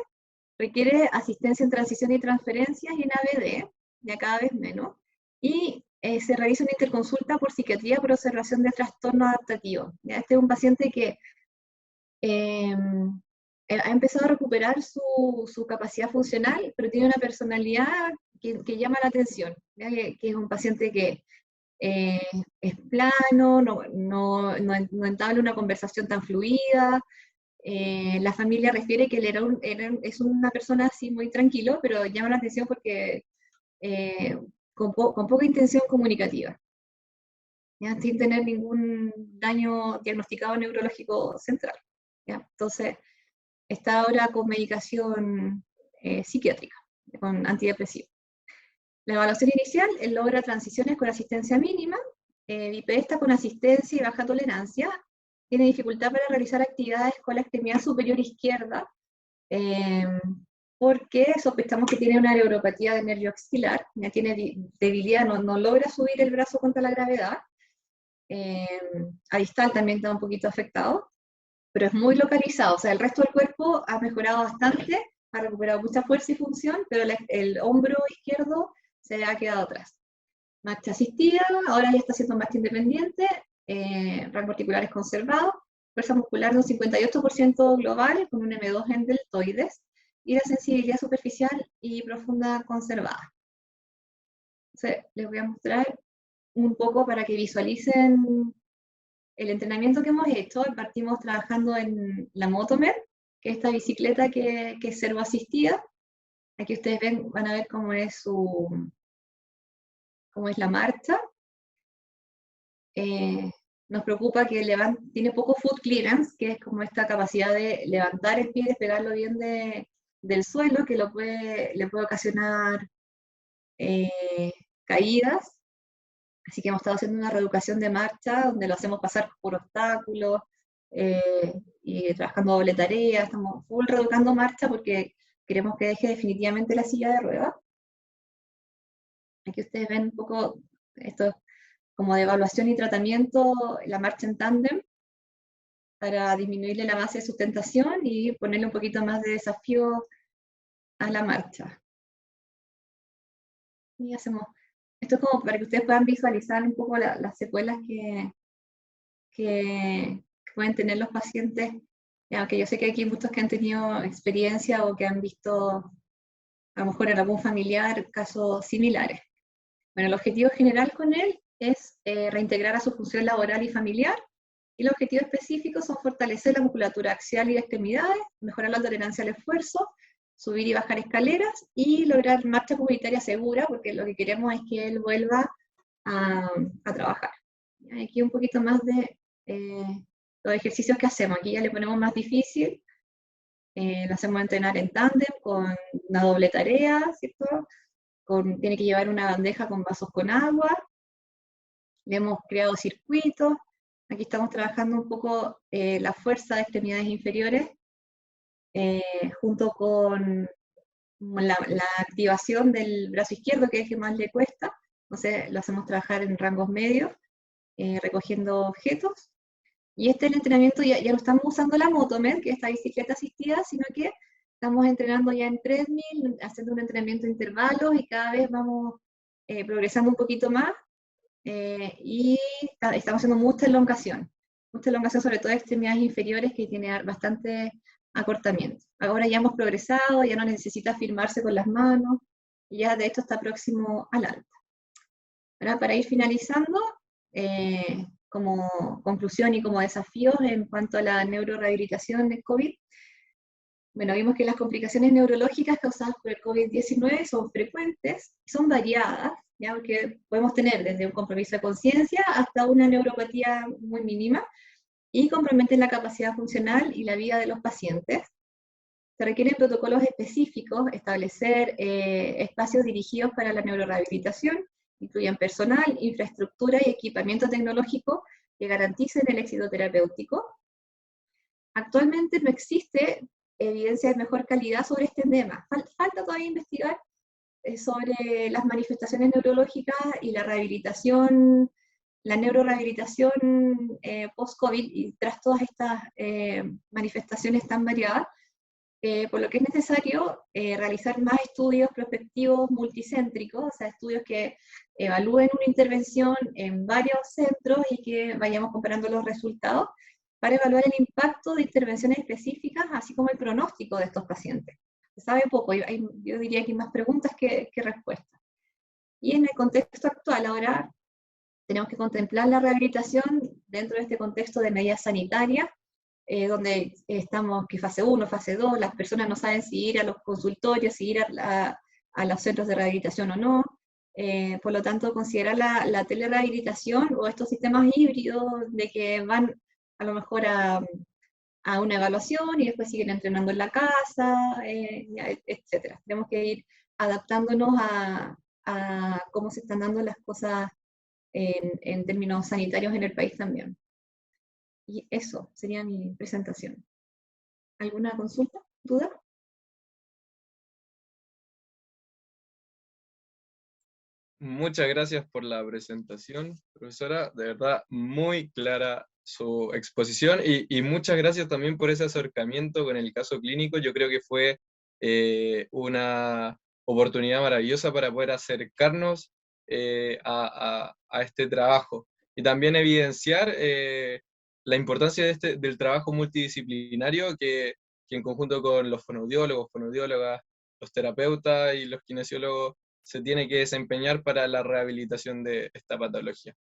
Speaker 2: requiere asistencia en transición y transferencias y en ABD, ya cada vez menos, y se realiza una interconsulta por psiquiatría por observación de trastorno adaptativo. ¿Ya? Este es un paciente que ha empezado a recuperar su capacidad funcional, pero tiene una personalidad que llama la atención, que es un paciente que es plano, no entabla una conversación tan fluida. La familia refiere que él es una persona así muy tranquilo, pero llama la atención porque con poca intención comunicativa, ¿ya? Sin tener ningún daño diagnosticado neurológico central, ¿ya? Entonces, está ahora con medicación psiquiátrica, con antidepresivo. La evaluación inicial, él logra transiciones con asistencia mínima, bipedesta con asistencia y baja tolerancia, tiene dificultad para realizar actividades con la extremidad superior izquierda, porque sospechamos que tiene una neuropatía de nervio axilar, ya tiene debilidad, no logra subir el brazo contra la gravedad, a distal también está un poquito afectado, pero es muy localizado, o sea, el resto del cuerpo ha mejorado bastante, ha recuperado mucha fuerza y función, pero el hombro izquierdo se ha quedado atrás. Marcha asistida, ahora ya está siendo más independiente, rango articular es conservado, fuerza muscular de un 58% global, con un M2 en deltoides, y la sensibilidad superficial y profunda conservada. Entonces, les voy a mostrar un poco para que visualicen el entrenamiento que hemos hecho. Partimos trabajando en la Motomer, que es esta bicicleta que es servoasistida. Aquí ustedes van a ver cómo es la marcha. Nos preocupa que tiene poco foot clearance, que es como esta capacidad de levantar el pie y despegarlo bien del suelo, que le puede ocasionar caídas. Así que hemos estado haciendo una reeducación de marcha, donde lo hacemos pasar por obstáculos, y trabajando doble tarea. Estamos full reeducando marcha porque queremos que deje definitivamente la silla de ruedas. Aquí ustedes ven un poco esto como de evaluación y tratamiento, la marcha en tándem, para disminuirle la base de sustentación y ponerle un poquito más de desafío a la marcha. Y hacemos, esto es como para que ustedes puedan visualizar un poco las secuelas que pueden tener los pacientes, aunque yo sé que aquí hay muchos que han tenido experiencia o que han visto a lo mejor en algún familiar casos similares. Bueno, el objetivo general con él es reintegrar a su función laboral y familiar, y los objetivos específicos son fortalecer la musculatura axial y de extremidades, mejorar la tolerancia al esfuerzo, subir y bajar escaleras, y lograr marcha comunitaria segura, porque lo que queremos es que él vuelva a trabajar. Aquí un poquito más de los ejercicios que hacemos. Aquí ya le ponemos más difícil, lo hacemos entrenar en tándem, con una doble tarea, ¿cierto? Tiene que llevar una bandeja con vasos con agua. Le hemos creado circuitos. Aquí estamos trabajando un poco la fuerza de extremidades inferiores, junto con la activación del brazo izquierdo, que es el que más le cuesta. Entonces lo hacemos trabajar en rangos medios, recogiendo objetos. Y el entrenamiento ya no estamos usando la Motomed, que es esta bicicleta asistida, sino que estamos entrenando ya en treadmill, haciendo un entrenamiento de intervalos, y cada vez vamos progresando un poquito más, y estamos haciendo mucha elongación sobre todo de extremidades inferiores, que tiene bastante acortamiento. Ahora ya hemos progresado, ya no necesita firmarse con las manos, y ya de hecho está próximo al alta. Ahora, para ir finalizando, como conclusión y como desafíos en cuanto a la neurorehabilitación de COVID, Bueno, vimos que las complicaciones neurológicas causadas por el COVID-19 son frecuentes y son variadas, ¿ya? Porque podemos tener desde un compromiso de conciencia hasta una neuropatía muy mínima y comprometen la capacidad funcional y la vida de los pacientes. Se requieren protocolos específicos, establecer espacios dirigidos para la neurorehabilitación, incluyen personal, infraestructura y equipamiento tecnológico que garanticen el éxito terapéutico. Actualmente no existe evidencia de mejor calidad sobre este tema. Falta todavía investigar sobre las manifestaciones neurológicas y la rehabilitación, la neurorehabilitación post-COVID y tras todas estas manifestaciones tan variadas, por lo que es necesario realizar más estudios prospectivos multicéntricos, o sea, estudios que evalúen una intervención en varios centros y que vayamos comparando los resultados para evaluar el impacto de intervenciones específicas, así como el pronóstico de estos pacientes. Se sabe poco, yo diría que hay más preguntas que respuestas. Y en el contexto actual ahora tenemos que contemplar la rehabilitación dentro de este contexto de medidas sanitarias, donde estamos que fase 1, fase 2, las personas no saben si ir a los consultorios, si ir a los centros de rehabilitación o no. Por lo tanto, considerar la telerehabilitación o estos sistemas híbridos de que van a lo mejor a una evaluación y después siguen entrenando en la casa, etc. Tenemos que ir adaptándonos a cómo se están dando las cosas en términos sanitarios en el país también. Y eso sería mi presentación. ¿Alguna consulta? ¿Duda?
Speaker 3: Muchas gracias por la presentación, profesora. De verdad, muy clara su exposición y muchas gracias también por ese acercamiento con el caso clínico. Yo creo que fue una oportunidad maravillosa para poder acercarnos a este trabajo y también evidenciar la importancia del trabajo multidisciplinario que en conjunto con los fonoaudiólogos, fonoaudiólogas, los terapeutas y los kinesiólogos se tiene que desempeñar para la rehabilitación de esta patología.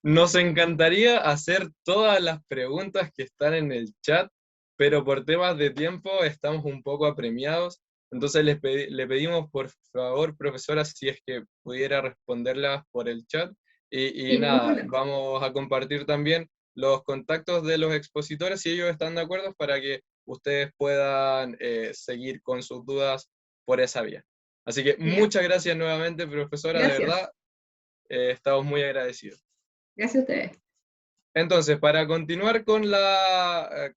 Speaker 3: Nos encantaría hacer todas las preguntas que están en el chat, pero por temas de tiempo estamos un poco apremiados. Entonces le pedimos por favor, profesora, si es que pudiera responderlas por el chat. Y nada, vamos a compartir también los contactos de los expositores, si ellos están de acuerdo, para que ustedes puedan seguir con sus dudas por esa vía. Así que muchas gracias nuevamente, profesora, de verdad, estamos muy agradecidos.
Speaker 2: Gracias a ustedes.
Speaker 3: Entonces, para continuar con la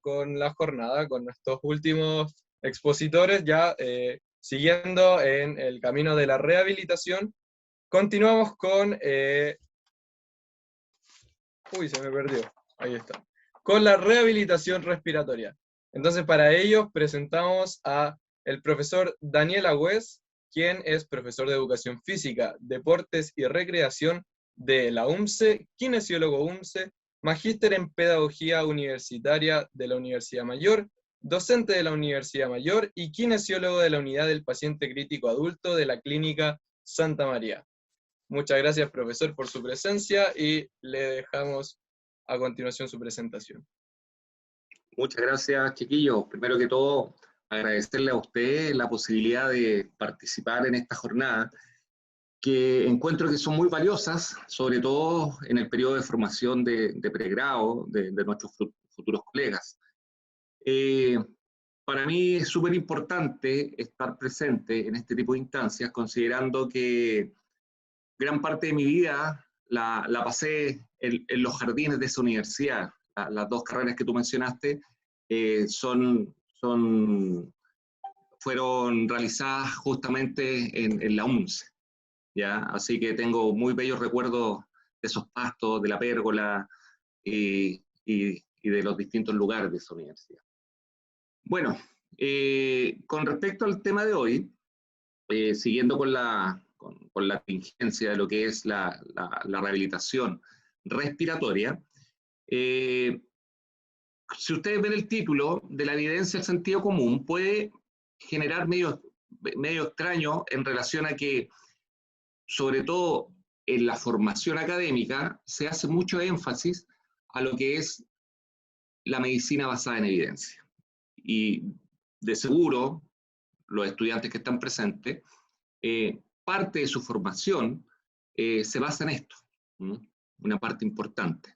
Speaker 3: jornada, con nuestros últimos expositores, ya siguiendo en el camino de la rehabilitación, continuamos con... uy, se me perdió. Ahí está. Con la rehabilitación respiratoria. Entonces, para ello presentamos a el profesor Daniel Agüez, quien es profesor de Educación Física, Deportes y Recreación de la UMCE, kinesiólogo UMCE, magíster en Pedagogía Universitaria de la Universidad Mayor, docente de la Universidad Mayor y kinesiólogo de la Unidad del Paciente Crítico Adulto de la Clínica Santa María. Muchas gracias, profesor, por su presencia y le dejamos a continuación su presentación.
Speaker 4: Muchas gracias, chiquillos. Primero que todo, agradecerle a usted la posibilidad de participar en esta jornada, que encuentro que son muy valiosas, sobre todo en el periodo de formación de pregrado de nuestros futuros colegas. Para mí es súper importante estar presente en este tipo de instancias, considerando que gran parte de mi vida la pasé en los jardines de esa universidad. Las dos carreras que tú mencionaste fueron realizadas justamente en la UMCE, ¿ya? Así que tengo muy bellos recuerdos de esos pastos, de la pérgola y de los distintos lugares de esa universidad. Bueno, con respecto al tema de hoy, siguiendo con la contingencia de lo que es la rehabilitación respiratoria, si ustedes ven el título de la evidencia del sentido común, puede generar medio extraño en relación a que, sobre todo en la formación académica, se hace mucho énfasis a lo que es la medicina basada en evidencia. Y de seguro, los estudiantes que están presentes, parte de su formación se basa en esto, una parte importante.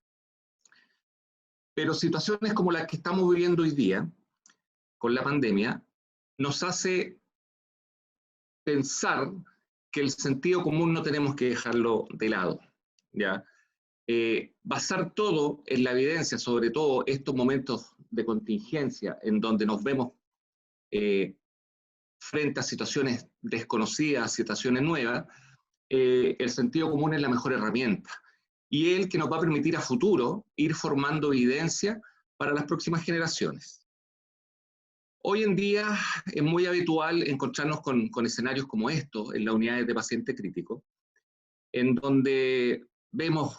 Speaker 4: Pero situaciones como las que estamos viviendo hoy día, con la pandemia, nos hace pensar que el sentido común no tenemos que dejarlo de lado, ¿ya? Basar todo en la evidencia, sobre todo estos momentos de contingencia, en donde nos vemos frente a situaciones desconocidas, situaciones nuevas, el sentido común es la mejor herramienta. Y el que nos va a permitir a futuro ir formando evidencia para las próximas generaciones. Hoy en día es muy habitual encontrarnos con escenarios como estos en las unidades de paciente crítico, en donde vemos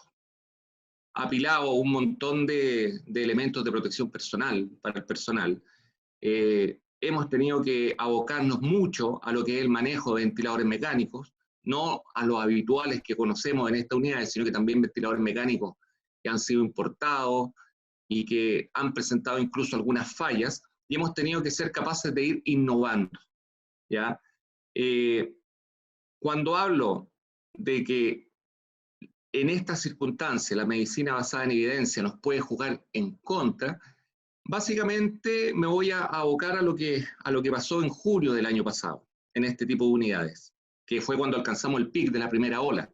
Speaker 4: apilado un montón de elementos de protección personal para el personal. Hemos tenido que abocarnos mucho a lo que es el manejo de ventiladores mecánicos, no a los habituales que conocemos en esta unidad, sino que también ventiladores mecánicos que han sido importados y que han presentado incluso algunas fallas, y hemos tenido que ser capaces de ir innovando, ¿ya? Cuando hablo de que en esta circunstancia la medicina basada en evidencia nos puede jugar en contra, básicamente me voy a abocar a lo que pasó en julio del año pasado, en este tipo de unidades, que fue cuando alcanzamos el pic de la primera ola.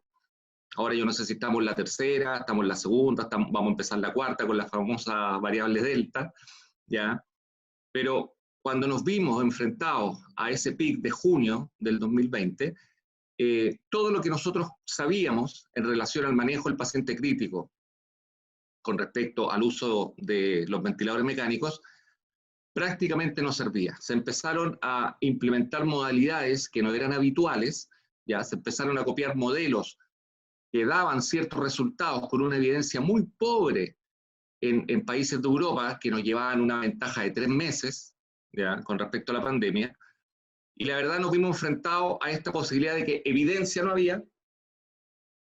Speaker 4: Ahora yo no sé si estamos en la tercera, estamos en la segunda, vamos a empezar la cuarta con las famosas variables delta, ¿ya? Pero cuando nos vimos enfrentados a ese pic de junio del 2020, todo lo que nosotros sabíamos en relación al manejo del paciente crítico con respecto al uso de los ventiladores mecánicos, prácticamente no servía. Se empezaron a implementar modalidades que no eran habituales, ya se empezaron a copiar modelos que daban ciertos resultados con una evidencia muy pobre en países de Europa, que nos llevaban una ventaja de 3 meses, ¿ya?, con respecto a la pandemia, y la verdad nos vimos enfrentados a esta posibilidad de que evidencia no había,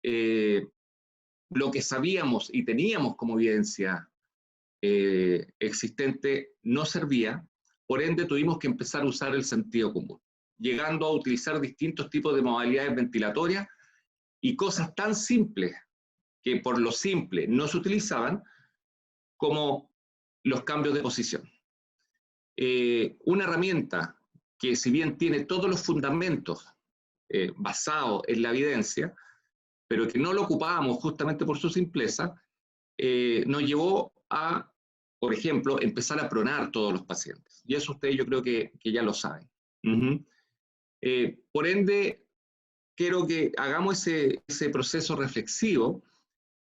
Speaker 4: lo que sabíamos y teníamos como evidencia existente no servía, por ende tuvimos que empezar a usar el sentido común, llegando a utilizar distintos tipos de modalidades ventilatorias y cosas tan simples que por lo simple no se utilizaban, como los cambios de posición. Una herramienta que, si bien tiene todos los fundamentos basados en la evidencia, pero que no lo ocupábamos justamente por su simpleza, nos llevó a, por ejemplo, empezar a pronar todos los pacientes. Y eso ustedes yo creo que ya lo saben. Por ende, quiero que hagamos ese proceso reflexivo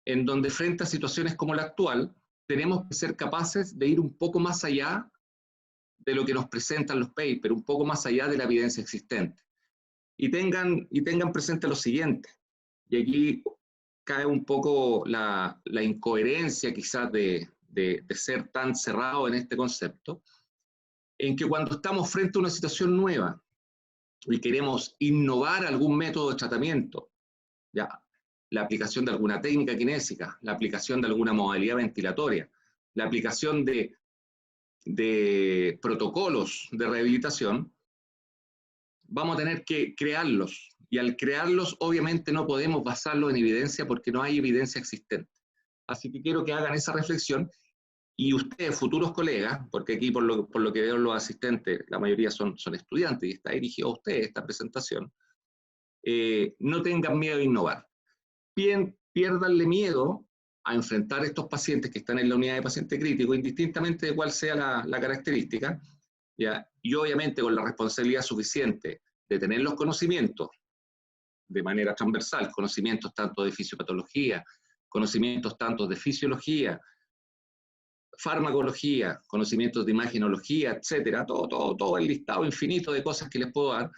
Speaker 4: en donde frente a situaciones como la actual, tenemos que ser capaces de ir un poco más allá de lo que nos presentan los papers, un poco más allá de la evidencia existente. Y tengan presente lo siguiente, y aquí cae un poco la incoherencia quizás de ser tan cerrado en este concepto, en que cuando estamos frente a una situación nueva y queremos innovar algún método de tratamiento, ya, la aplicación de alguna técnica kinésica, la aplicación de alguna modalidad ventilatoria, la aplicación de protocolos de rehabilitación, vamos a tener que crearlos. Y al crearlos, obviamente no podemos basarlos en evidencia porque no hay evidencia existente. Así que quiero que hagan esa reflexión y ustedes, futuros colegas, porque aquí por lo que veo los asistentes, la mayoría son estudiantes y está dirigido a ustedes esta presentación, no tengan miedo de innovar. Piérdanle miedo a enfrentar a estos pacientes que están en la unidad de paciente crítico, indistintamente de cuál sea la característica, ¿ya? Y obviamente con la responsabilidad suficiente de tener los conocimientos de manera transversal, conocimientos tanto de fisiopatología, conocimientos tanto de fisiología, farmacología, conocimientos de imagenología, etcétera, todo el listado infinito de cosas que les puedo dar.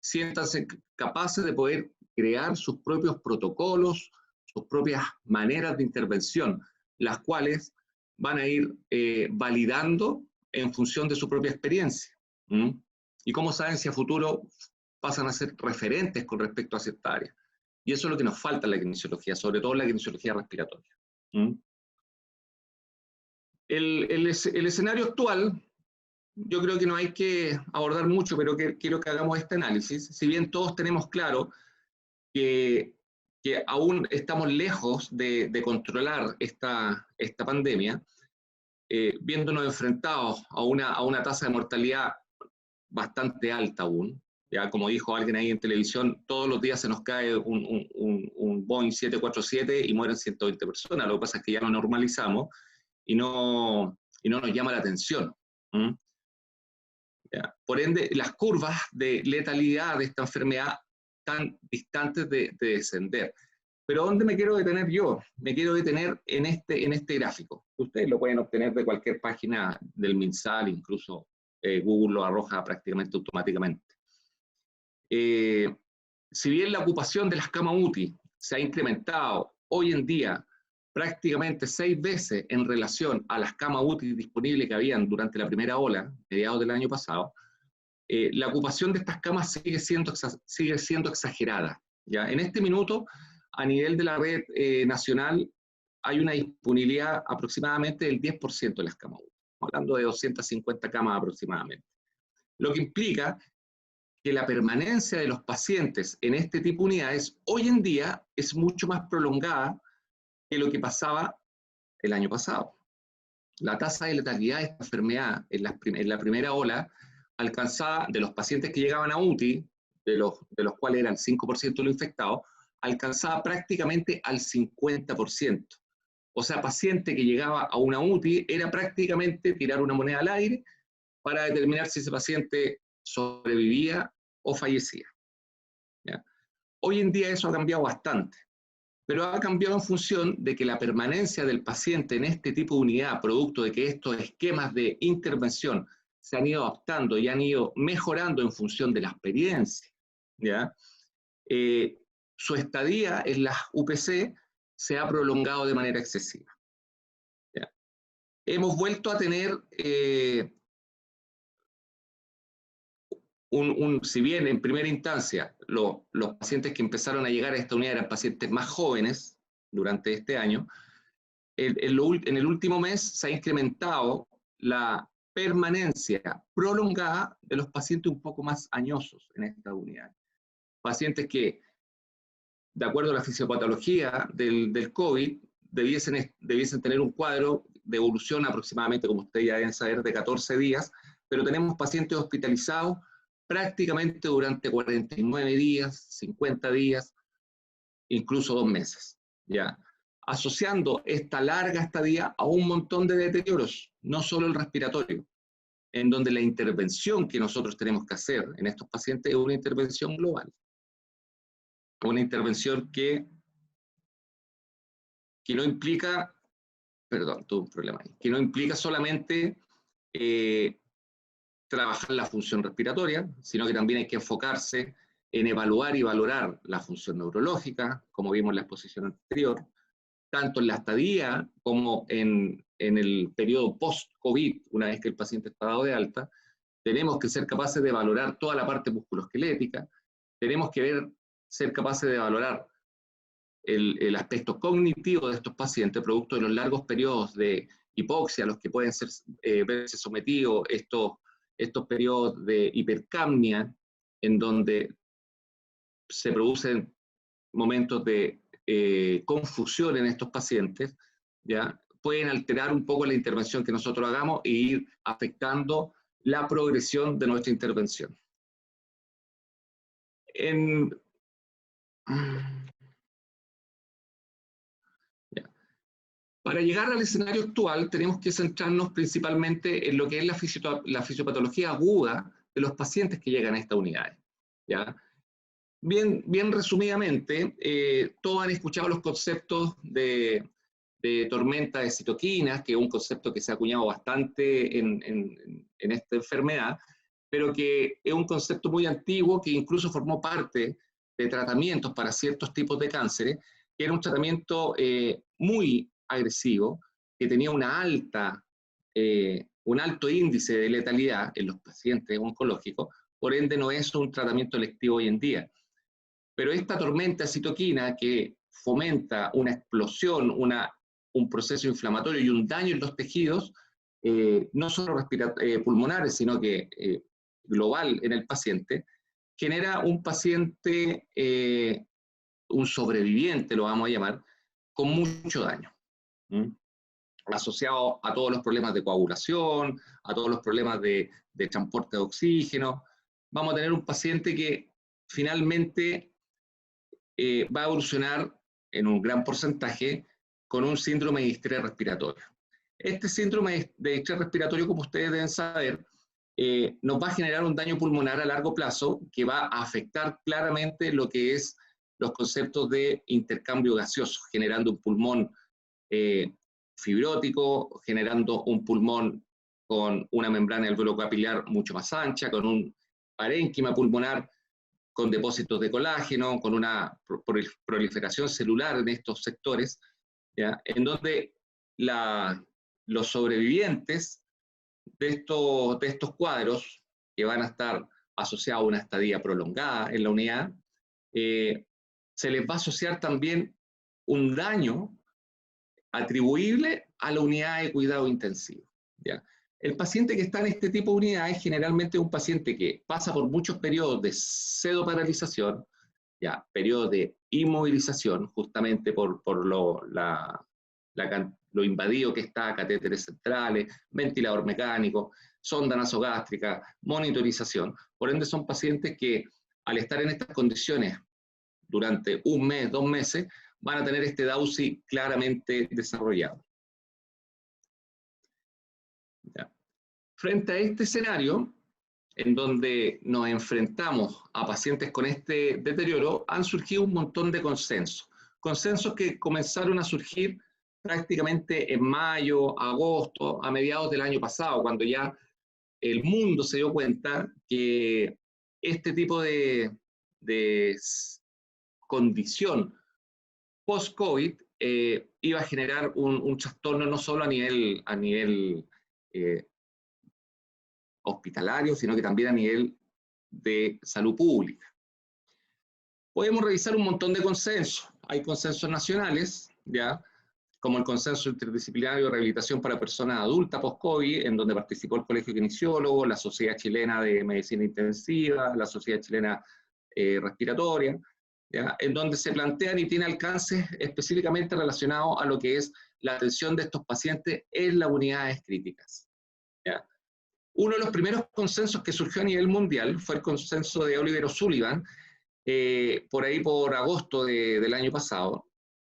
Speaker 4: Siéntanse capaces de poder crear sus propios protocolos, sus propias maneras de intervención, las cuales van a ir validando en función de su propia experiencia. Y como saben, si a futuro pasan a ser referentes con respecto a cierta área. Y eso es lo que nos falta en la kinesiología, sobre todo en la kinesiología respiratoria. El escenario actual yo creo que no hay que abordar mucho, pero quiero que hagamos este análisis. Si bien todos tenemos claro que aún estamos lejos de controlar esta pandemia, viéndonos enfrentados a una tasa de mortalidad bastante alta aún. Ya, como dijo alguien ahí en televisión, todos los días se nos cae un Boeing 747 y mueren 120 personas. Lo que pasa es que ya lo normalizamos y no nos llama la atención. Ya. Por ende, las curvas de letalidad de esta enfermedad están distantes de descender. Pero ¿dónde me quiero detener yo? Me quiero detener en este gráfico. Ustedes lo pueden obtener de cualquier página del MinSal, incluso Google lo arroja prácticamente automáticamente. Si bien la ocupación de las camas UTI se ha incrementado hoy en día prácticamente 6 veces en relación a las camas UTI disponibles que habían durante la primera ola, mediados del año pasado, la ocupación de estas camas sigue siendo exagerada. ¿Ya? En este minuto, a nivel de la red nacional, hay una disponibilidad aproximadamente del 10% de las camas UTI. Estamos hablando de 250 camas aproximadamente. Lo que implica que la permanencia de los pacientes en este tipo de unidades hoy en día es mucho más prolongada que lo que pasaba el año pasado. La tasa de letalidad de esta enfermedad en la primera ola alcanzaba, de los pacientes que llegaban a UTI, de los cuales eran 5% de los infectados, alcanzaba prácticamente al 50%. O sea, paciente que llegaba a una UTI era prácticamente tirar una moneda al aire para determinar si ese paciente sobrevivía o fallecía. ¿Ya? Hoy en día eso ha cambiado bastante, pero ha cambiado en función de que la permanencia del paciente en este tipo de unidad, producto de que estos esquemas de intervención se han ido adaptando y han ido mejorando en función de la experiencia, ¿ya? Su estadía en las UPC se ha prolongado de manera excesiva. ¿Ya? Hemos vuelto a tener, si bien en primera instancia los pacientes que empezaron a llegar a esta unidad eran pacientes más jóvenes durante este año, en el último mes se ha incrementado la permanencia prolongada de los pacientes un poco más añosos en esta unidad. Pacientes que, de acuerdo a la fisiopatología del COVID, debiesen tener un cuadro de evolución aproximadamente, como ustedes ya deben saber, de 14 días, pero tenemos pacientes hospitalizados prácticamente durante 49 días, 50 días, incluso 2 meses, ¿ya? Asociando esta larga estadía a un montón de deterioros, no solo el respiratorio, en donde la intervención que nosotros tenemos que hacer en estos pacientes es una intervención global. Una intervención que no implica, perdón, tuve un problema ahí, que no implica solamente trabajar la función respiratoria, sino que también hay que enfocarse en evaluar y valorar la función neurológica, como vimos en la exposición anterior, tanto en la estadía como en el periodo post-COVID, una vez que el paciente está dado de alta. Tenemos que ser capaces de valorar toda la parte musculoesquelética, tenemos que ser capaces de valorar el aspecto cognitivo de estos pacientes, producto de los largos periodos de hipoxia a los que pueden verse sometidos estos periodos de hipercapnia, en donde se producen momentos de confusión en estos pacientes, ¿ya? Pueden alterar un poco la intervención que nosotros hagamos e ir afectando la progresión de nuestra intervención. Para llegar al escenario actual tenemos que centrarnos principalmente en lo que es la fisiopatología aguda de los pacientes que llegan a estas unidades, ¿ya? Bien resumidamente, todos han escuchado los conceptos de tormenta de citoquinas, que es un concepto que se ha acuñado bastante en esta enfermedad, pero que es un concepto muy antiguo que incluso formó parte de tratamientos para ciertos tipos de cánceres, que era un tratamiento muy agresivo, que tenía un alto índice de letalidad en los pacientes oncológicos, por ende no es un tratamiento electivo hoy en día. Pero esta tormenta de citoquina que fomenta una explosión, un proceso inflamatorio y un daño en los tejidos, no solo pulmonares, sino que global en el paciente, genera un paciente, un sobreviviente, lo vamos a llamar, con mucho daño, asociado a todos los problemas de coagulación, a todos los problemas de transporte de oxígeno. Vamos a tener un paciente que finalmente va a evolucionar en un gran porcentaje con un síndrome de distrés respiratorio. Este síndrome de distrés respiratorio, como ustedes deben saber, nos va a generar un daño pulmonar a largo plazo que va a afectar claramente lo que es los conceptos de intercambio gaseoso, generando un pulmón fibrótico, generando un pulmón con una membrana alveolo capilar mucho más ancha, con un parénquima pulmonar con depósitos de colágeno, con una proliferación celular en estos sectores, ¿ya? En donde los sobrevivientes de estos cuadros, que van a estar asociados a una estadía prolongada en la unidad, se les va a asociar también un daño atribuible a la unidad de cuidado intensivo, ¿ya? El paciente que está en este tipo de unidades generalmente es un paciente que pasa por muchos periodos de pseudoparalización, ¿ya? Periodos de inmovilización, justamente por lo invadido que está, catéteres centrales, ventilador mecánico, sonda nasogástrica, monitorización. Por ende, son pacientes que al estar en estas condiciones durante un mes, 2 meses, van a tener este DAUSI claramente desarrollado. ¿Ya? Frente a este escenario, en donde nos enfrentamos a pacientes con este deterioro, han surgido un montón de consensos. Consensos que comenzaron a surgir prácticamente en mayo, agosto, a mediados del año pasado, cuando ya el mundo se dio cuenta que este tipo de condición post-COVID iba a generar un trastorno no solo a nivel hospitalario, sino que también a nivel de salud pública. Podemos revisar un montón de consensos. Hay consensos nacionales, ¿ya? Como el consenso interdisciplinario de rehabilitación para personas adultas post-COVID, en donde participó el Colegio de Kinesiólogos, la Sociedad Chilena de Medicina Intensiva, la Sociedad Chilena Respiratoria, ¿ya? En donde se plantean y tiene alcances específicamente relacionados a lo que es la atención de estos pacientes en las unidades críticas, ¿ya? Uno de los primeros consensos que surgió a nivel mundial fue el consenso de Oliver O'Sullivan, por ahí por agosto del año pasado,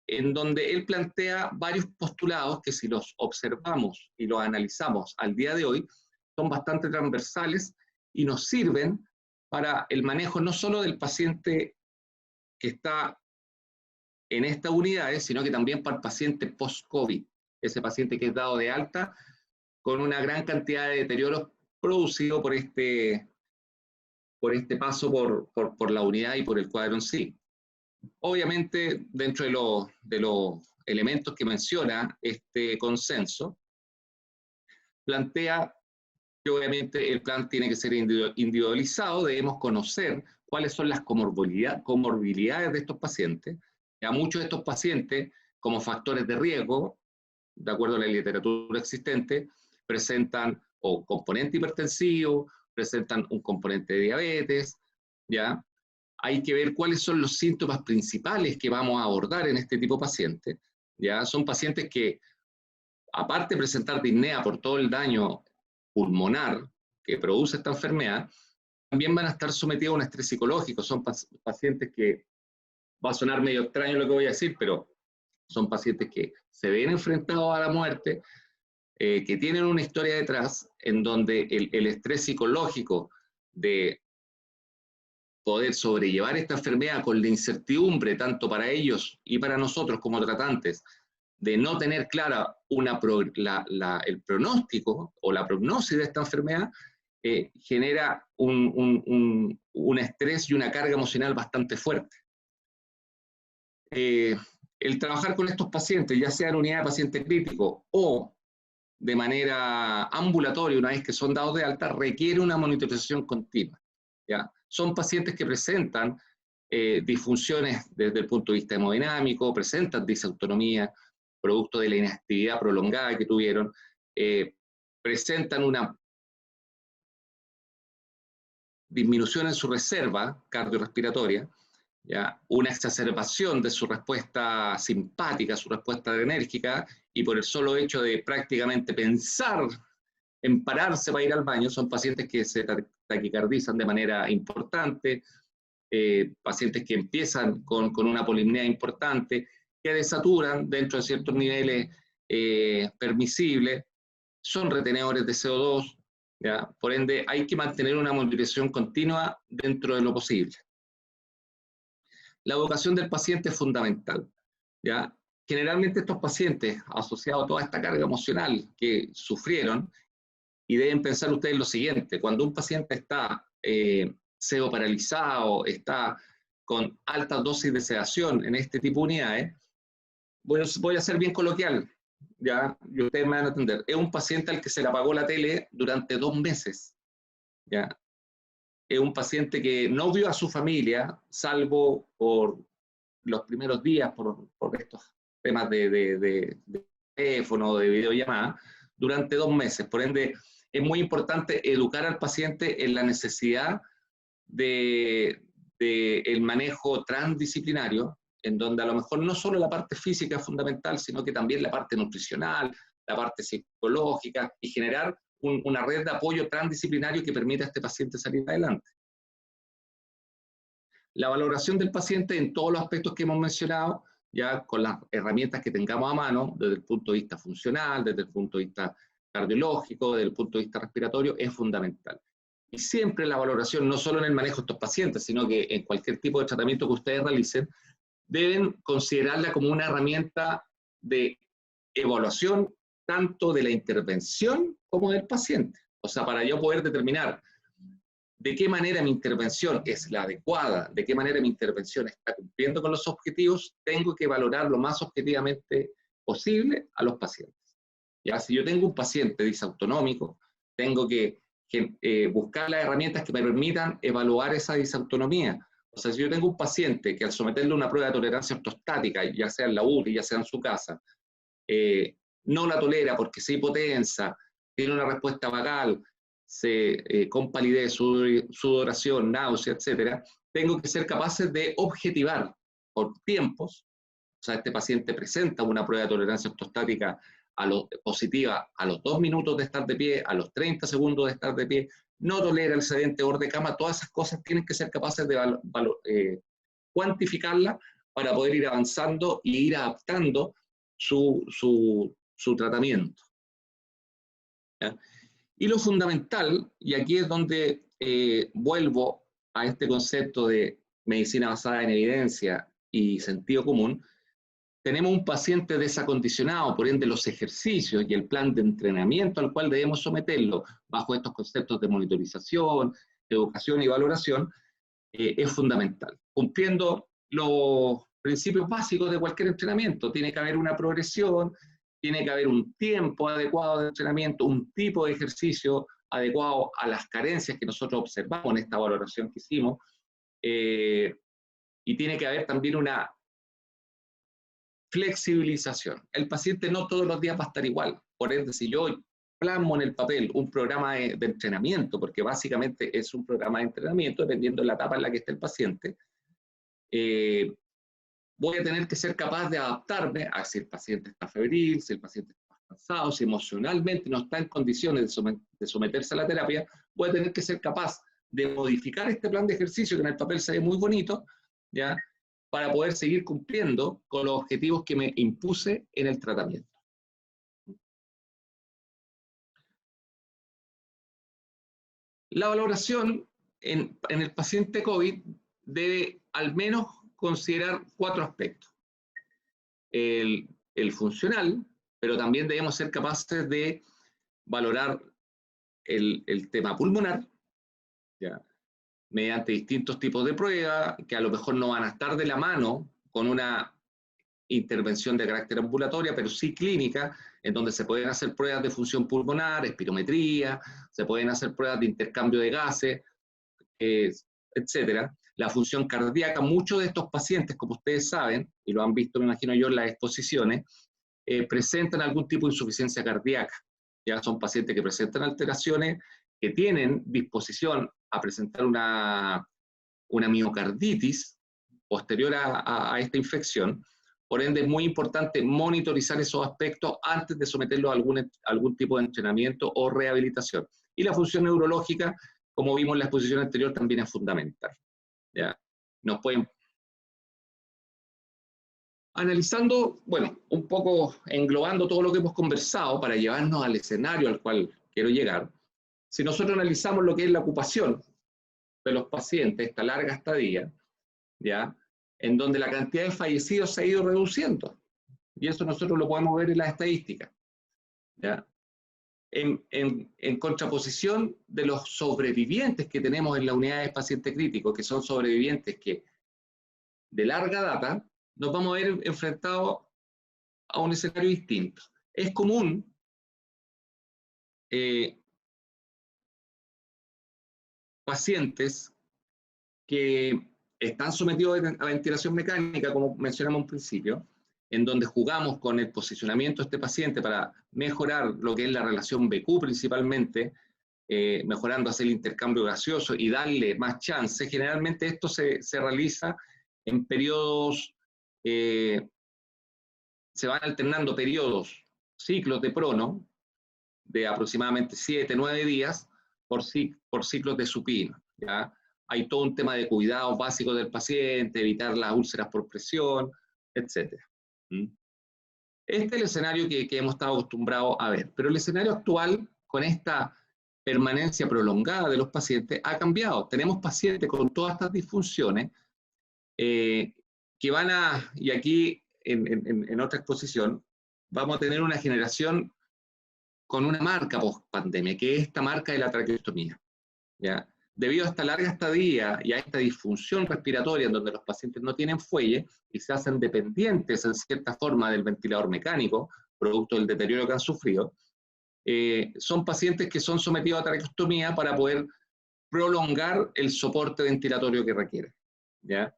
Speaker 4: en donde él plantea varios postulados que si los observamos y los analizamos al día de hoy, son bastante transversales y nos sirven para el manejo no solo del paciente que está en estas unidades, sino que también para el paciente post-COVID, ese paciente que es dado de alta con una gran cantidad de deterioros producido por este paso por la unidad y por el cuadro en sí. Obviamente, dentro de los elementos que menciona este consenso, plantea que obviamente el plan tiene que ser individualizado, debemos conocer cuáles son las comorbilidades de estos pacientes. A muchos de estos pacientes, como factores de riesgo, de acuerdo a la literatura existente, presentan o componente hipertensivo, presentan un componente de diabetes, ¿ya? Hay que ver cuáles son los síntomas principales que vamos a abordar en este tipo de pacientes, ¿ya? Son pacientes que, aparte de presentar disnea por todo el daño pulmonar que produce esta enfermedad, también van a estar sometidos a un estrés psicológico. Son pacientes que, va a sonar medio extraño lo que voy a decir, pero son pacientes que se ven enfrentados a la muerte, que tienen una historia detrás en donde el estrés psicológico de poder sobrellevar esta enfermedad con la incertidumbre, tanto para ellos y para nosotros como tratantes, de no tener clara el pronóstico o la prognosis de esta enfermedad, genera un estrés y una carga emocional bastante fuerte. El trabajar con estos pacientes, ya sea en unidad de paciente crítico o de manera ambulatoria, una vez que son dados de alta, requiere una monitorización continua, ¿ya? Son pacientes que presentan disfunciones desde el punto de vista hemodinámico, presentan disautonomía, producto de la inactividad prolongada que tuvieron, presentan una disminución en su reserva cardiorrespiratoria, ¿ya? Una exacerbación de su respuesta simpática, su respuesta adrenérgica, y por el solo hecho de prácticamente pensar en pararse para ir al baño, son pacientes que se taquicardizan de manera importante, pacientes que empiezan con una polimnia importante, que desaturan dentro de ciertos niveles permisibles, son retenedores de CO2, ¿ya? Por ende hay que mantener una movilización continua dentro de lo posible. La educación del paciente es fundamental, ¿ya? Generalmente estos pacientes, asociados a toda esta carga emocional que sufrieron, y deben pensar ustedes lo siguiente: cuando un paciente está sedoparalizado, está con altas dosis de sedación en este tipo de unidades, voy a ser bien coloquial, ¿ya? Y ustedes me van a entender. Es un paciente al que se le apagó la tele durante 2 meses, ¿ya? Es un paciente que no vio a su familia, salvo por los primeros días, por estos temas de teléfono, de videollamada, durante 2 meses. Por ende, es muy importante educar al paciente en la necesidad del manejo transdisciplinario, en donde a lo mejor no solo la parte física es fundamental, sino que también la parte nutricional, la parte psicológica, y generar una red de apoyo transdisciplinario que permita a este paciente salir adelante. La valoración del paciente en todos los aspectos que hemos mencionado, ya con las herramientas que tengamos a mano, desde el punto de vista funcional, desde el punto de vista cardiológico, desde el punto de vista respiratorio, es fundamental. Y siempre la valoración, no solo en el manejo de estos pacientes, sino que en cualquier tipo de tratamiento que ustedes realicen, deben considerarla como una herramienta de evaluación tanto de la intervención como del paciente. O sea, para yo poder determinar de qué manera mi intervención es la adecuada, de qué manera mi intervención está cumpliendo con los objetivos, tengo que valorar lo más objetivamente posible a los pacientes. Ya, si yo tengo un paciente disautonómico, tengo que buscar las herramientas que me permitan evaluar esa disautonomía. O sea, si yo tengo un paciente que al someterle a una prueba de tolerancia ortostática, ya sea en la UTI, ya sea en su casa, no la tolera porque se hipotensa, tiene una respuesta vagal, con palidez, sudoración, náusea, etc., tengo que ser capaces de objetivar por tiempos. O sea, este paciente presenta una prueba de tolerancia ortostática positiva a los 2 minutos de estar de pie, a los 30 segundos de estar de pie, no tolera el sedente hors de cama. Todas esas cosas tienen que ser capaces de cuantificarlas para poder ir avanzando e ir adaptando su tratamiento. ¿Ya? Y lo fundamental, y aquí es donde vuelvo a este concepto de medicina basada en evidencia y sentido común, tenemos un paciente desacondicionado, por ende los ejercicios y el plan de entrenamiento al cual debemos someterlo bajo estos conceptos de monitorización, educación y valoración, es fundamental. Cumpliendo los principios básicos de cualquier entrenamiento, tiene que haber una progresión, tiene que haber un tiempo adecuado de entrenamiento, un tipo de ejercicio adecuado a las carencias que nosotros observamos en esta valoración que hicimos, y tiene que haber también una flexibilización. El paciente no todos los días va a estar igual. Por ende, si yo plasmo en el papel un programa de entrenamiento, porque básicamente es un programa de entrenamiento, dependiendo de la etapa en la que esté el paciente, voy a tener que ser capaz de adaptarme a si el paciente está febril, si el paciente está cansado, si emocionalmente no está en condiciones de someterse a la terapia, voy a tener que ser capaz de modificar este plan de ejercicio que en el papel se ve muy bonito, ¿ya?, para poder seguir cumpliendo con los objetivos que me impuse en el tratamiento. La valoración en el paciente COVID debe al menos considerar 4 aspectos. El funcional, pero también debemos ser capaces de valorar el tema pulmonar, ¿ya?, mediante distintos tipos de pruebas, que a lo mejor no van a estar de la mano con una intervención de carácter ambulatoria, pero sí clínica, en donde se pueden hacer pruebas de función pulmonar, espirometría, se pueden hacer pruebas de intercambio de gases, etc. La función cardíaca, muchos de estos pacientes, como ustedes saben, y lo han visto, me imagino yo, en las exposiciones, presentan algún tipo de insuficiencia cardíaca. Ya son pacientes que presentan alteraciones, que tienen disposición a presentar una miocarditis posterior a esta infección. Por ende, es muy importante monitorizar esos aspectos antes de someterlos a algún tipo de entrenamiento o rehabilitación. Y la función neurológica, como vimos en la exposición anterior, también es fundamental. ¿Ya? Nos pueden... Analizando, bueno, un poco englobando todo lo que hemos conversado para llevarnos al escenario al cual quiero llegar, si nosotros analizamos lo que es la ocupación de los pacientes, esta larga estadía, ¿ya?, en donde la cantidad de fallecidos se ha ido reduciendo. Y eso nosotros lo podemos ver en las estadísticas, ¿ya? En contraposición de los sobrevivientes que tenemos en la unidad de paciente crítico, que son sobrevivientes que de larga data, nos vamos a ver enfrentados a un escenario distinto. Es común pacientes que están sometidos a ventilación mecánica, como mencionamos al principio, en donde jugamos con el posicionamiento de este paciente para mejorar lo que es la relación BQ principalmente, mejorando así el intercambio gaseoso y darle más chance. Generalmente esto se realiza en periodos, se van alternando periodos, ciclos de prono, de aproximadamente 7, 9 días, por ciclos de supino, ¿ya? Hay todo un tema de cuidados básicos del paciente, evitar las úlceras por presión, etc. Este es el escenario que hemos estado acostumbrados a ver, pero el escenario actual, con esta permanencia prolongada de los pacientes, ha cambiado. Tenemos pacientes con todas estas disfunciones que van a, y aquí en otra exposición, vamos a tener una generación con una marca post-pandemia, que es esta marca de la traqueostomía, ¿ya? Debido a esta larga estadía y a esta disfunción respiratoria en donde los pacientes no tienen fuelle y se hacen dependientes en cierta forma del ventilador mecánico, producto del deterioro que han sufrido, son pacientes que son sometidos a traqueostomía para poder prolongar el soporte ventilatorio que requieren, ¿ya?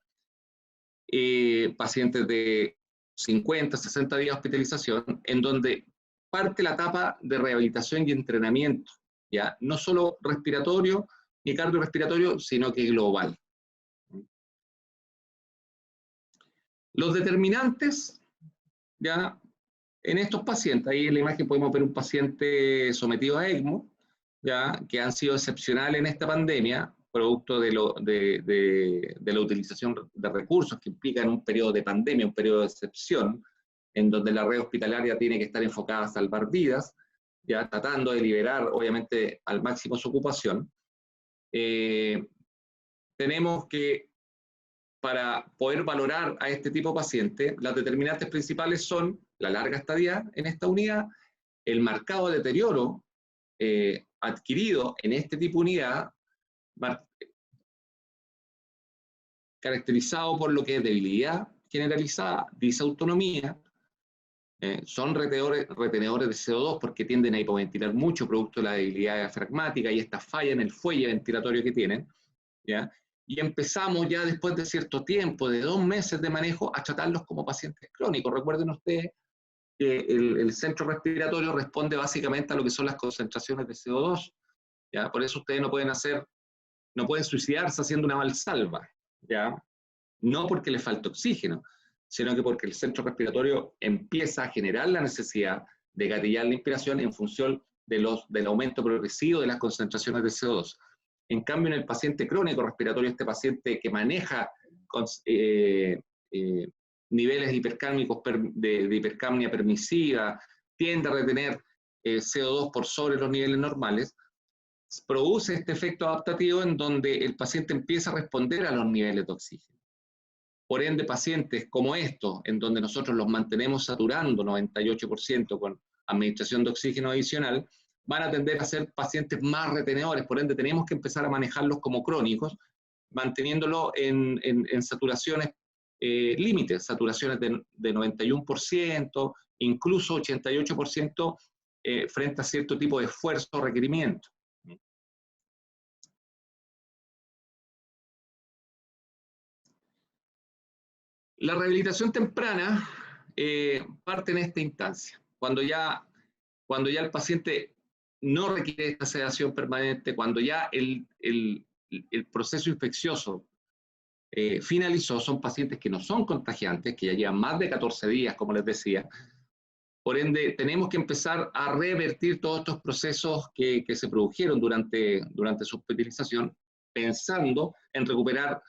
Speaker 4: Pacientes de 50, 60 días de hospitalización, en donde parte la etapa de rehabilitación y entrenamiento, ¿ya? No solo respiratorio ni cardiorrespiratorio, sino que global. Los determinantes, ¿ya?, en estos pacientes, ahí en la imagen podemos ver un paciente sometido a ECMO, ¿ya?, que han sido excepcionales en esta pandemia, producto de la utilización de recursos que implican un periodo de pandemia, un periodo de excepción, en donde la red hospitalaria tiene que estar enfocada a salvar vidas, ya tratando de liberar, obviamente, al máximo su ocupación. Tenemos que, para poder valorar a este tipo de pacientes, las determinantes principales son la larga estadía en esta unidad, el marcado deterioro adquirido en este tipo de unidad, caracterizado por lo que es debilidad generalizada, disautonomía, son retenedores de CO2 porque tienden a hipoventilar mucho producto de la debilidad diafragmática y esta falla en el fuelle ventilatorio que tienen, ¿ya? Y empezamos ya después de cierto tiempo, de 2 meses de manejo, a tratarlos como pacientes crónicos. Recuerden ustedes que el centro respiratorio responde básicamente a lo que son las concentraciones de CO2, ¿ya? Por eso ustedes no pueden suicidarse haciendo una valsalva, ¿ya? No porque les falta oxígeno, sino que porque el centro respiratorio empieza a generar la necesidad de gatillar la inspiración en función del aumento progresivo de las concentraciones de CO2. En cambio, en el paciente crónico respiratorio, este paciente que maneja niveles hipercármicos de hipercapnia permisiva, tiende a retener CO2 por sobre los niveles normales, produce este efecto adaptativo en donde el paciente empieza a responder a los niveles de oxígeno. Por ende, pacientes como estos, en donde nosotros los mantenemos saturando 98% con administración de oxígeno adicional, van a tender a ser pacientes más retenedores. Por ende, tenemos que empezar a manejarlos como crónicos, manteniéndolo en saturaciones límites, saturaciones de 91%, incluso 88% frente a cierto tipo de esfuerzo o requerimiento. La rehabilitación temprana parte en esta instancia, cuando ya el paciente no requiere esta sedación permanente, cuando ya el proceso infeccioso finalizó, son pacientes que no son contagiantes, que ya llevan más de 14 días, como les decía. Por ende, tenemos que empezar a revertir todos estos procesos que se produjeron durante su hospitalización, pensando en recuperar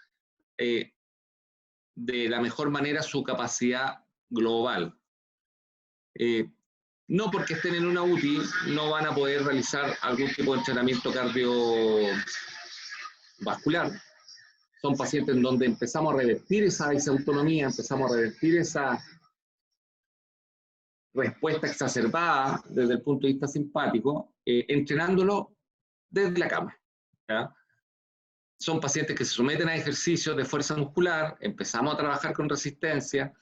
Speaker 4: de la mejor manera su capacidad global. No porque estén en una UTI no van a poder realizar algún tipo de entrenamiento cardiovascular. Son pacientes en donde empezamos a revertir esa autonomía, empezamos a revertir esa respuesta exacerbada desde el punto de vista simpático, entrenándolo desde la cama, ¿ya? Son pacientes que se someten a ejercicios de fuerza muscular, empezamos a trabajar con resistencia.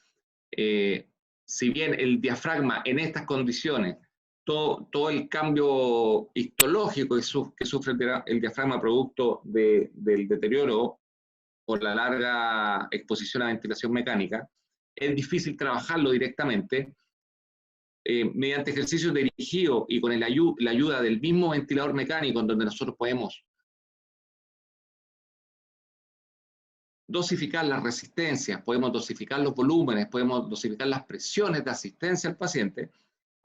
Speaker 4: Si bien el diafragma en estas condiciones, todo el cambio histológico que sufre el diafragma producto del deterioro por la larga exposición a ventilación mecánica, es difícil trabajarlo directamente. Mediante ejercicios dirigidos y con la ayuda del mismo ventilador mecánico, en donde nosotros podemos dosificar las resistencias, podemos dosificar los volúmenes, podemos dosificar las presiones de asistencia al paciente,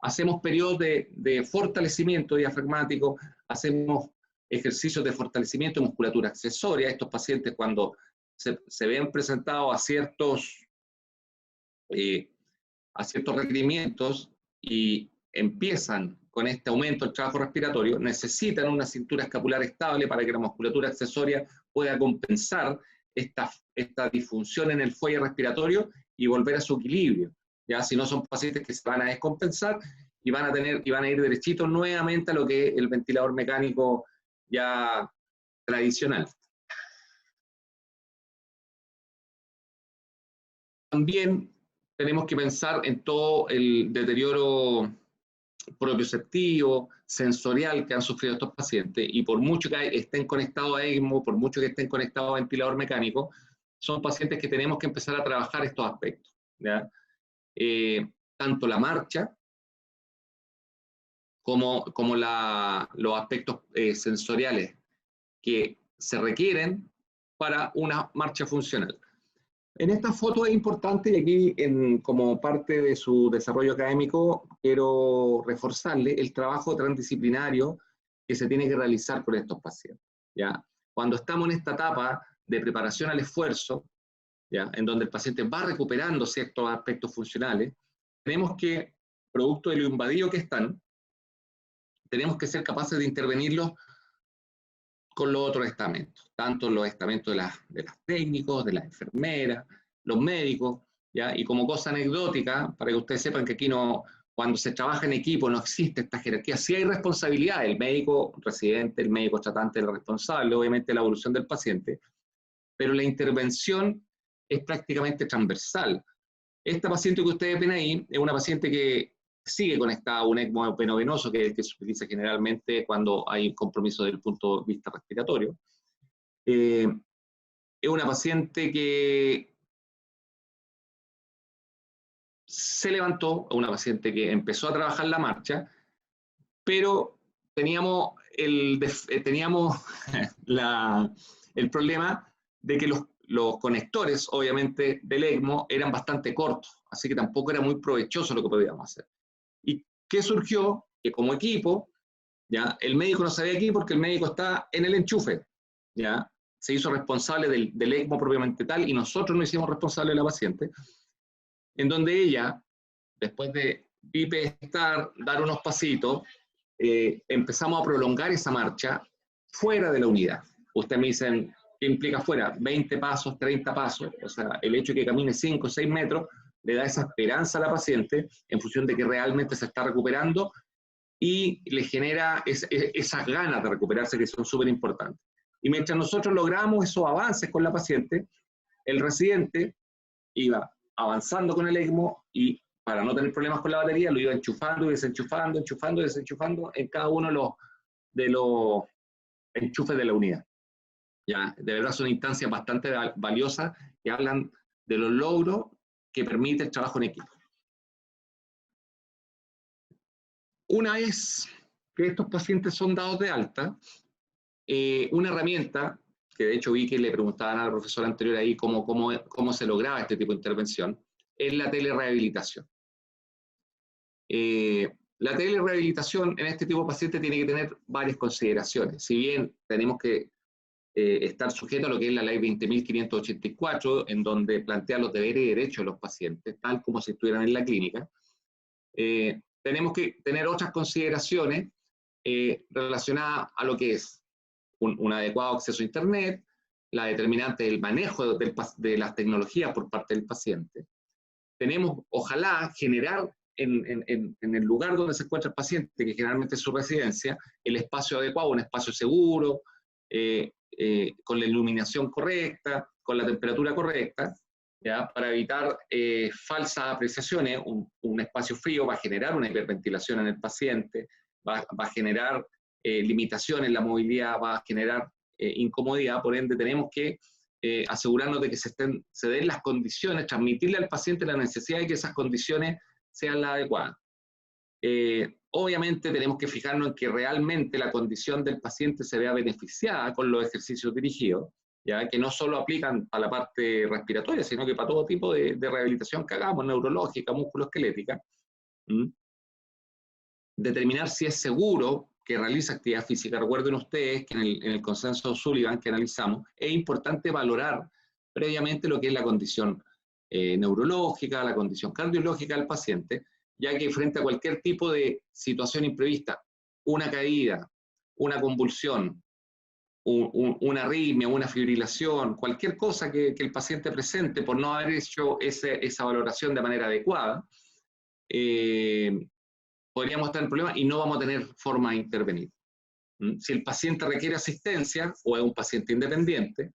Speaker 4: hacemos periodos de fortalecimiento diafragmático, hacemos ejercicios de fortalecimiento de musculatura accesoria. Estos pacientes, cuando se ven presentados a ciertos requerimientos y empiezan con este aumento del trabajo respiratorio, necesitan una cintura escapular estable para que la musculatura accesoria pueda compensar esta disfunción en el fuelle respiratorio y volver a su equilibrio. Ya, si no, son pacientes que se van a descompensar y van a ir derechitos nuevamente a lo que es el ventilador mecánico ya tradicional. También tenemos que pensar en todo el deterioro propioceptivo, sensorial que han sufrido estos pacientes, y por mucho que estén conectados a ECMO, por mucho que estén conectados a ventilador mecánico, son pacientes que tenemos que empezar a trabajar estos aspectos, ¿ya? Tanto la marcha como los aspectos sensoriales que se requieren para una marcha funcional. En esta foto es importante, y aquí como parte de su desarrollo académico quiero reforzarle el trabajo transdisciplinario que se tiene que realizar con estos pacientes, ¿ya? Cuando estamos en esta etapa de preparación al esfuerzo, ¿ya?, en donde el paciente va recuperando ciertos aspectos funcionales, tenemos que, producto de lo invadido que están, tenemos que ser capaces de intervenirlos con los otros estamentos, tanto los estamentos de los técnicos, de las enfermeras, los médicos, ¿ya? Y como cosa anecdótica, para que ustedes sepan que aquí cuando se trabaja en equipo no existe esta jerarquía. Sí hay responsabilidad, el médico residente, el médico tratante es el responsable, obviamente, de la evolución del paciente, pero la intervención es prácticamente transversal. Esta paciente que ustedes ven ahí es una paciente que sigue conectada a un ECMO penovenoso, que es el que se utiliza generalmente cuando hay compromiso desde el punto de vista respiratorio. Es una paciente que se levantó, una paciente que empezó a trabajar la marcha, pero teníamos el problema de que los conectores, obviamente, del ECMO eran bastante cortos, así que tampoco era muy provechoso lo que podíamos hacer. ¿Y qué surgió? Que como equipo, ¿ya?, el médico no sabía aquí porque el médico está en el enchufe, ¿ya? Se hizo responsable del ECMO propiamente tal, y nosotros nos hicimos responsables de la paciente, en donde ella, después de bipestar, dar unos pasitos, empezamos a prolongar esa marcha fuera de la unidad. Ustedes me dicen, ¿qué implica fuera? 20 pasos, 30 pasos, o sea, el hecho de que camine 5 o 6 metros le da esa esperanza a la paciente en función de que realmente se está recuperando y le genera esas ganas de recuperarse, que son súper importantes. Y mientras nosotros logramos esos avances con la paciente, el residente iba avanzando con el ECMO y, para no tener problemas con la batería, lo iba enchufando y desenchufando, enchufando y desenchufando en cada uno de los enchufes de la unidad. Ya, de verdad son instancias bastante valiosas que hablan de los logros que permite el trabajo en equipo. Una vez que estos pacientes son dados de alta, una herramienta, que de hecho vi que le preguntaban a la profesora anterior ahí cómo se lograba este tipo de intervención, es la telerehabilitación. La telerehabilitación en este tipo de pacientes tiene que tener varias consideraciones. Si bien tenemos que estar sujetos a lo que es la ley 20.584, en donde plantea los deberes y derechos de los pacientes, tal como si estuvieran en la clínica, tenemos que tener otras consideraciones relacionadas a lo que es un adecuado acceso a Internet, la determinante del manejo de las tecnologías por parte del paciente. Tenemos, ojalá, generar en el lugar donde se encuentra el paciente, que generalmente es su residencia, el espacio adecuado, un espacio seguro, con la iluminación correcta, con la temperatura correcta, ¿ya? Para evitar falsas apreciaciones. Un espacio frío va a generar una hiperventilación en el paciente, va a generar limitaciones en la movilidad, va a generar incomodidad. Por ende, tenemos que asegurarnos de que se den las condiciones, transmitirle al paciente la necesidad de que esas condiciones sean las adecuadas. Obviamente tenemos que fijarnos en que realmente la condición del paciente se vea beneficiada con los ejercicios dirigidos, ya que no solo aplican a la parte respiratoria, sino que para todo tipo de rehabilitación que hagamos, neurológica, musculoesquelética. Determinar si es seguro que realiza actividad física. Recuerden ustedes que en el consenso de Sullivan que analizamos, es importante valorar previamente lo que es la condición neurológica, la condición cardiológica del paciente, ya que frente a cualquier tipo de situación imprevista, una caída, una convulsión, una arritmia, una fibrilación, cualquier cosa que el paciente presente por no haber hecho esa valoración de manera adecuada, podríamos estar en problemas y no vamos a tener forma de intervenir. Si el paciente requiere asistencia o es un paciente independiente,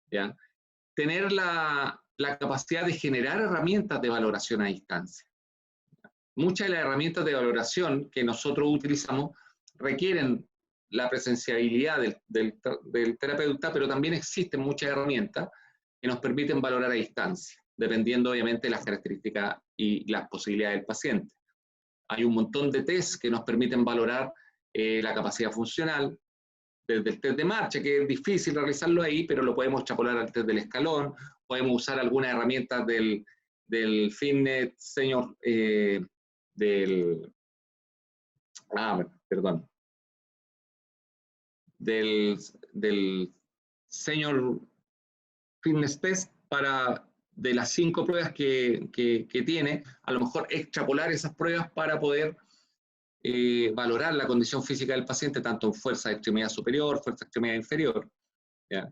Speaker 4: ¿ya? Tener la capacidad de generar herramientas de valoración a distancia. Muchas de las herramientas de valoración que nosotros utilizamos requieren la presenciabilidad del terapeuta, pero también existen muchas herramientas que nos permiten valorar a distancia, dependiendo obviamente de las características y las posibilidades del paciente. Hay un montón de tests que nos permiten valorar la capacidad funcional, desde el test de marcha, que es difícil realizarlo ahí, pero lo podemos extrapolar al test del escalón, podemos usar algunas herramientas del fitness senior, del senior fitness test de las 5 pruebas que tiene, a lo mejor extrapolar esas pruebas para poder valorar la condición física del paciente, tanto en fuerza de extremidad superior, fuerza de extremidad inferior, ¿ya?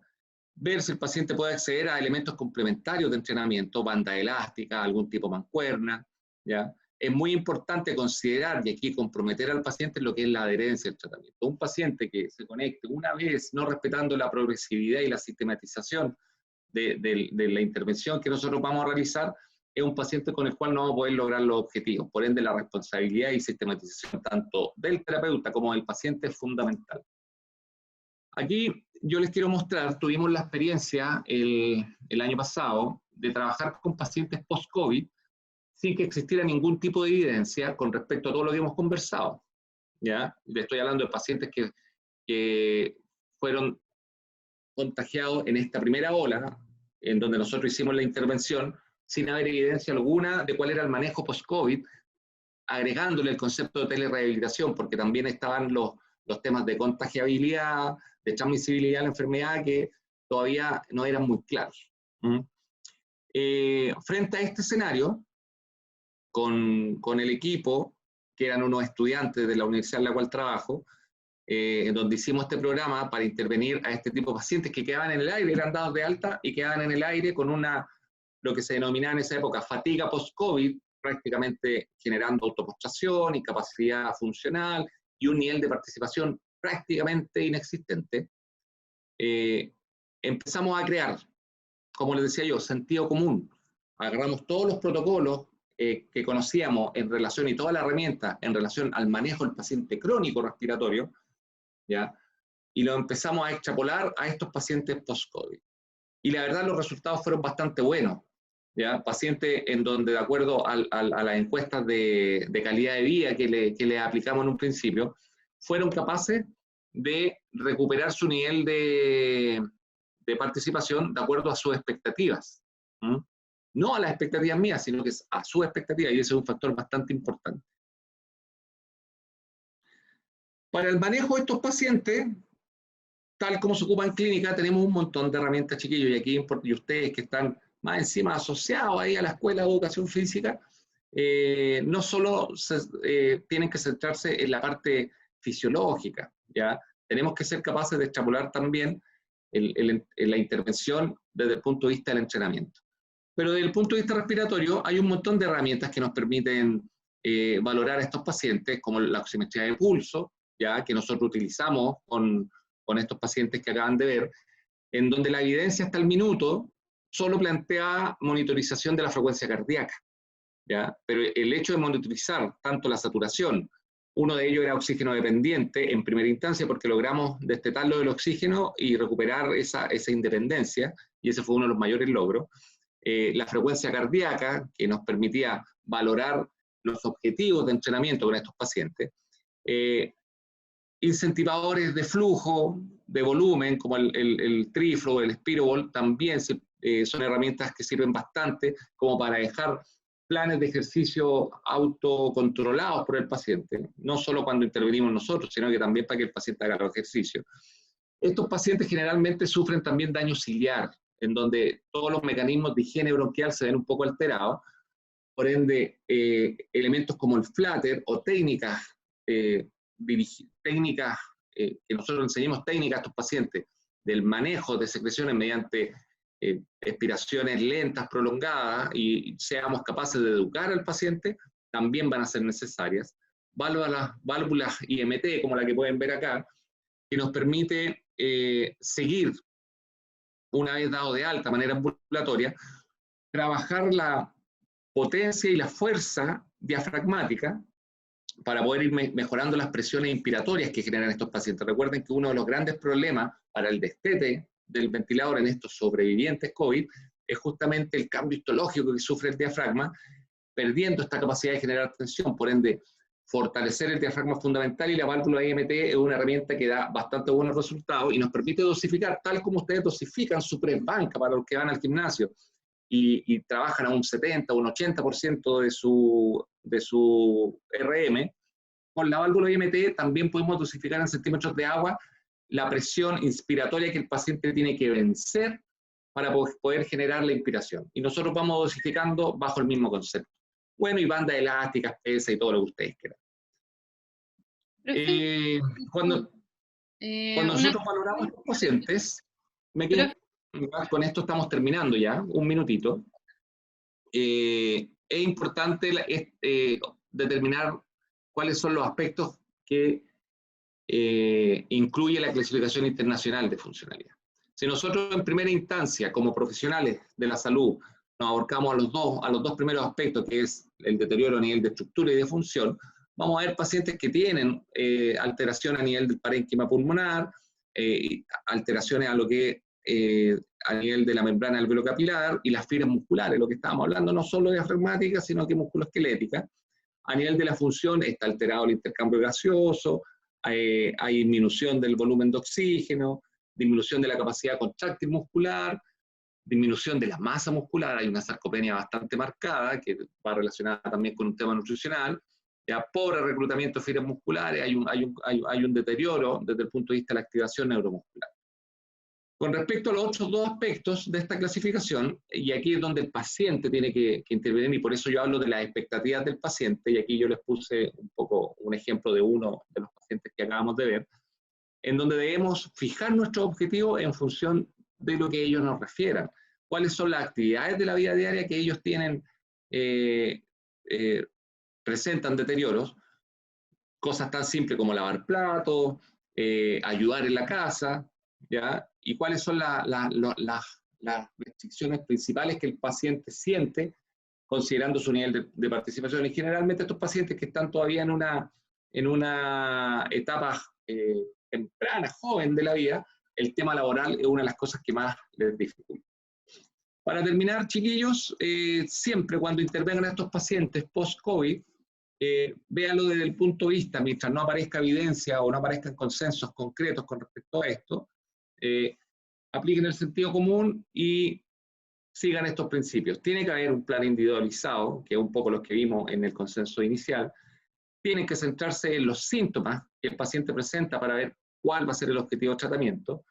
Speaker 4: Ver si el paciente puede acceder a elementos complementarios de entrenamiento, banda elástica, algún tipo de mancuerna, ¿ya? Es muy importante considerar y aquí comprometer al paciente en lo que es la adherencia al tratamiento. Un paciente que se conecte una vez, no respetando la progresividad y la sistematización de la intervención que nosotros vamos a realizar, es un paciente con el cual no vamos a poder lograr los objetivos. Por ende, la responsabilidad y sistematización tanto del terapeuta como del paciente es fundamental. Aquí yo les quiero mostrar, tuvimos la experiencia el año pasado de trabajar con pacientes post-COVID sin que existiera ningún tipo de evidencia con respecto a todo lo que hemos conversado, ¿ya? Le estoy hablando de pacientes que fueron contagiados en esta primera ola, en donde nosotros hicimos la intervención, sin haber evidencia alguna de cuál era el manejo post-COVID, agregándole el concepto de telerehabilitación, porque también estaban los temas de contagiabilidad, de transmisibilidad de la enfermedad, que todavía no eran muy claros. Frente a este escenario, con el equipo, que eran unos estudiantes de la universidad en la cual trabajo, en donde hicimos este programa para intervenir a este tipo de pacientes que quedaban en el aire, eran dados de alta y quedaban en el aire con lo que se denominaba en esa época fatiga post-COVID, prácticamente generando autopostración, incapacidad funcional y un nivel de participación prácticamente inexistente. Empezamos a crear, como les decía yo, sentido común. Agarramos todos los protocolos que conocíamos en relación y todas las herramientas en relación al manejo del paciente crónico respiratorio, ¿ya? Y lo empezamos a extrapolar a estos pacientes post-COVID. Y la verdad los resultados fueron bastante buenos, ¿ya? Pacientes en donde, de acuerdo a las encuestas de calidad de vida que le aplicamos en un principio, fueron capaces de recuperar su nivel de participación de acuerdo a sus expectativas. ¿Mm? No a las expectativas mías, sino que a sus expectativas, y ese es un factor bastante importante. Para el manejo de estos pacientes, tal como se ocupa en clínica, tenemos un montón de herramientas, chiquillos, y aquí y ustedes que están más encima asociados ahí a la Escuela de Educación Física, no solo tienen que centrarse en la parte fisiológica, ¿ya? Tenemos que ser capaces de extrapolar también la intervención desde el punto de vista del entrenamiento. Pero desde el punto de vista respiratorio hay un montón de herramientas que nos permiten valorar a estos pacientes, como la oximetría de pulso, ya que nosotros utilizamos con estos pacientes que acaban de ver, en donde la evidencia hasta el minuto solo plantea monitorización de la frecuencia cardíaca, ¿ya? Pero el hecho de monitorizar tanto la saturación, uno de ellos era oxígeno dependiente en primera instancia porque logramos destetarlo del oxígeno y recuperar esa independencia, y ese fue uno de los mayores logros. La frecuencia cardíaca, que nos permitía valorar los objetivos de entrenamiento con estos pacientes. Incentivadores de flujo, de volumen, como el Triflow, el Spiroball, también son herramientas que sirven bastante como para dejar planes de ejercicio autocontrolados por el paciente, no solo cuando intervenimos nosotros, sino que también para que el paciente haga los ejercicios. Estos pacientes generalmente sufren también daño ciliar, en donde todos los mecanismos de higiene bronquial se ven un poco alterados, por ende, elementos como el flutter o técnicas que nosotros enseñamos técnicas a estos pacientes del manejo de secreciones mediante expiraciones lentas, prolongadas, y seamos capaces de educar al paciente, también van a ser necesarias. Válvulas IMT, como la que pueden ver acá, que nos permite seguir, una vez dado de alta, manera ambulatoria, trabajar la potencia y la fuerza diafragmática para poder ir mejorando las presiones inspiratorias que generan estos pacientes. Recuerden que uno de los grandes problemas para el destete del ventilador en estos sobrevivientes COVID es justamente el cambio histológico que sufre el diafragma, perdiendo esta capacidad de generar tensión. Por ende, fortalecer el diafragma fundamental, y la válvula IMT es una herramienta que da bastante buenos resultados y nos permite dosificar, tal como ustedes dosifican su press banca para los que van al gimnasio y trabajan a un 70 o un 80% de su RM. Con la válvula IMT también podemos dosificar en centímetros de agua la presión inspiratoria que el paciente tiene que vencer para poder generar la inspiración. Y nosotros vamos dosificando bajo el mismo concepto. Bueno, y bandas elásticas, pesa y todo lo que ustedes quieran. Cuando nosotros valoramos a los pacientes, con esto estamos terminando ya, un minutito, es importante determinar cuáles son los aspectos que incluye la clasificación internacional de funcionalidad. Si nosotros en primera instancia, como profesionales de la salud, nos aborcamos a los dos primeros aspectos, que es el deterioro a nivel de estructura y de función, vamos a ver pacientes que tienen alteración a nivel del parénquima pulmonar, alteraciones a nivel de la membrana alveolo-capilar y las fibras musculares, lo que estábamos hablando, no solo diafragmática, sino que musculoesquelética. A nivel de la función está alterado el intercambio gaseoso, hay disminución del volumen de oxígeno, disminución de la capacidad contráctil muscular, disminución de la masa muscular, hay una sarcopenia bastante marcada, que va relacionada también con un tema nutricional, ya pobre reclutamiento de fibras musculares, hay un deterioro desde el punto de vista de la activación neuromuscular. Con respecto a los otros dos aspectos de esta clasificación, y aquí es donde el paciente tiene que intervenir, y por eso yo hablo de las expectativas del paciente, y aquí yo les puse un poco un ejemplo de uno de los pacientes que acabamos de ver, en donde debemos fijar nuestros objetivos en función de lo que ellos nos refieran. ¿Cuáles son las actividades de la vida diaria que ellos tienen, presentan deterioros? Cosas tan simples como lavar platos, ayudar en la casa, ¿ya? Y cuáles son las restricciones principales que el paciente siente considerando su nivel de participación. Y generalmente estos pacientes que están todavía en una etapa temprana, joven de la vida, el tema laboral es una de las cosas que más les dificulta. Para terminar, chiquillos, siempre cuando intervengan estos pacientes post-COVID, véalo desde el punto de vista, mientras no aparezca evidencia o no aparezcan consensos concretos con respecto a esto, apliquen el sentido común y sigan estos principios. Tiene que haber un plan individualizado, que es un poco lo que vimos en el consenso inicial. Tienen que centrarse en los síntomas que el paciente presenta para ver cuál va a ser el objetivo de tratamiento.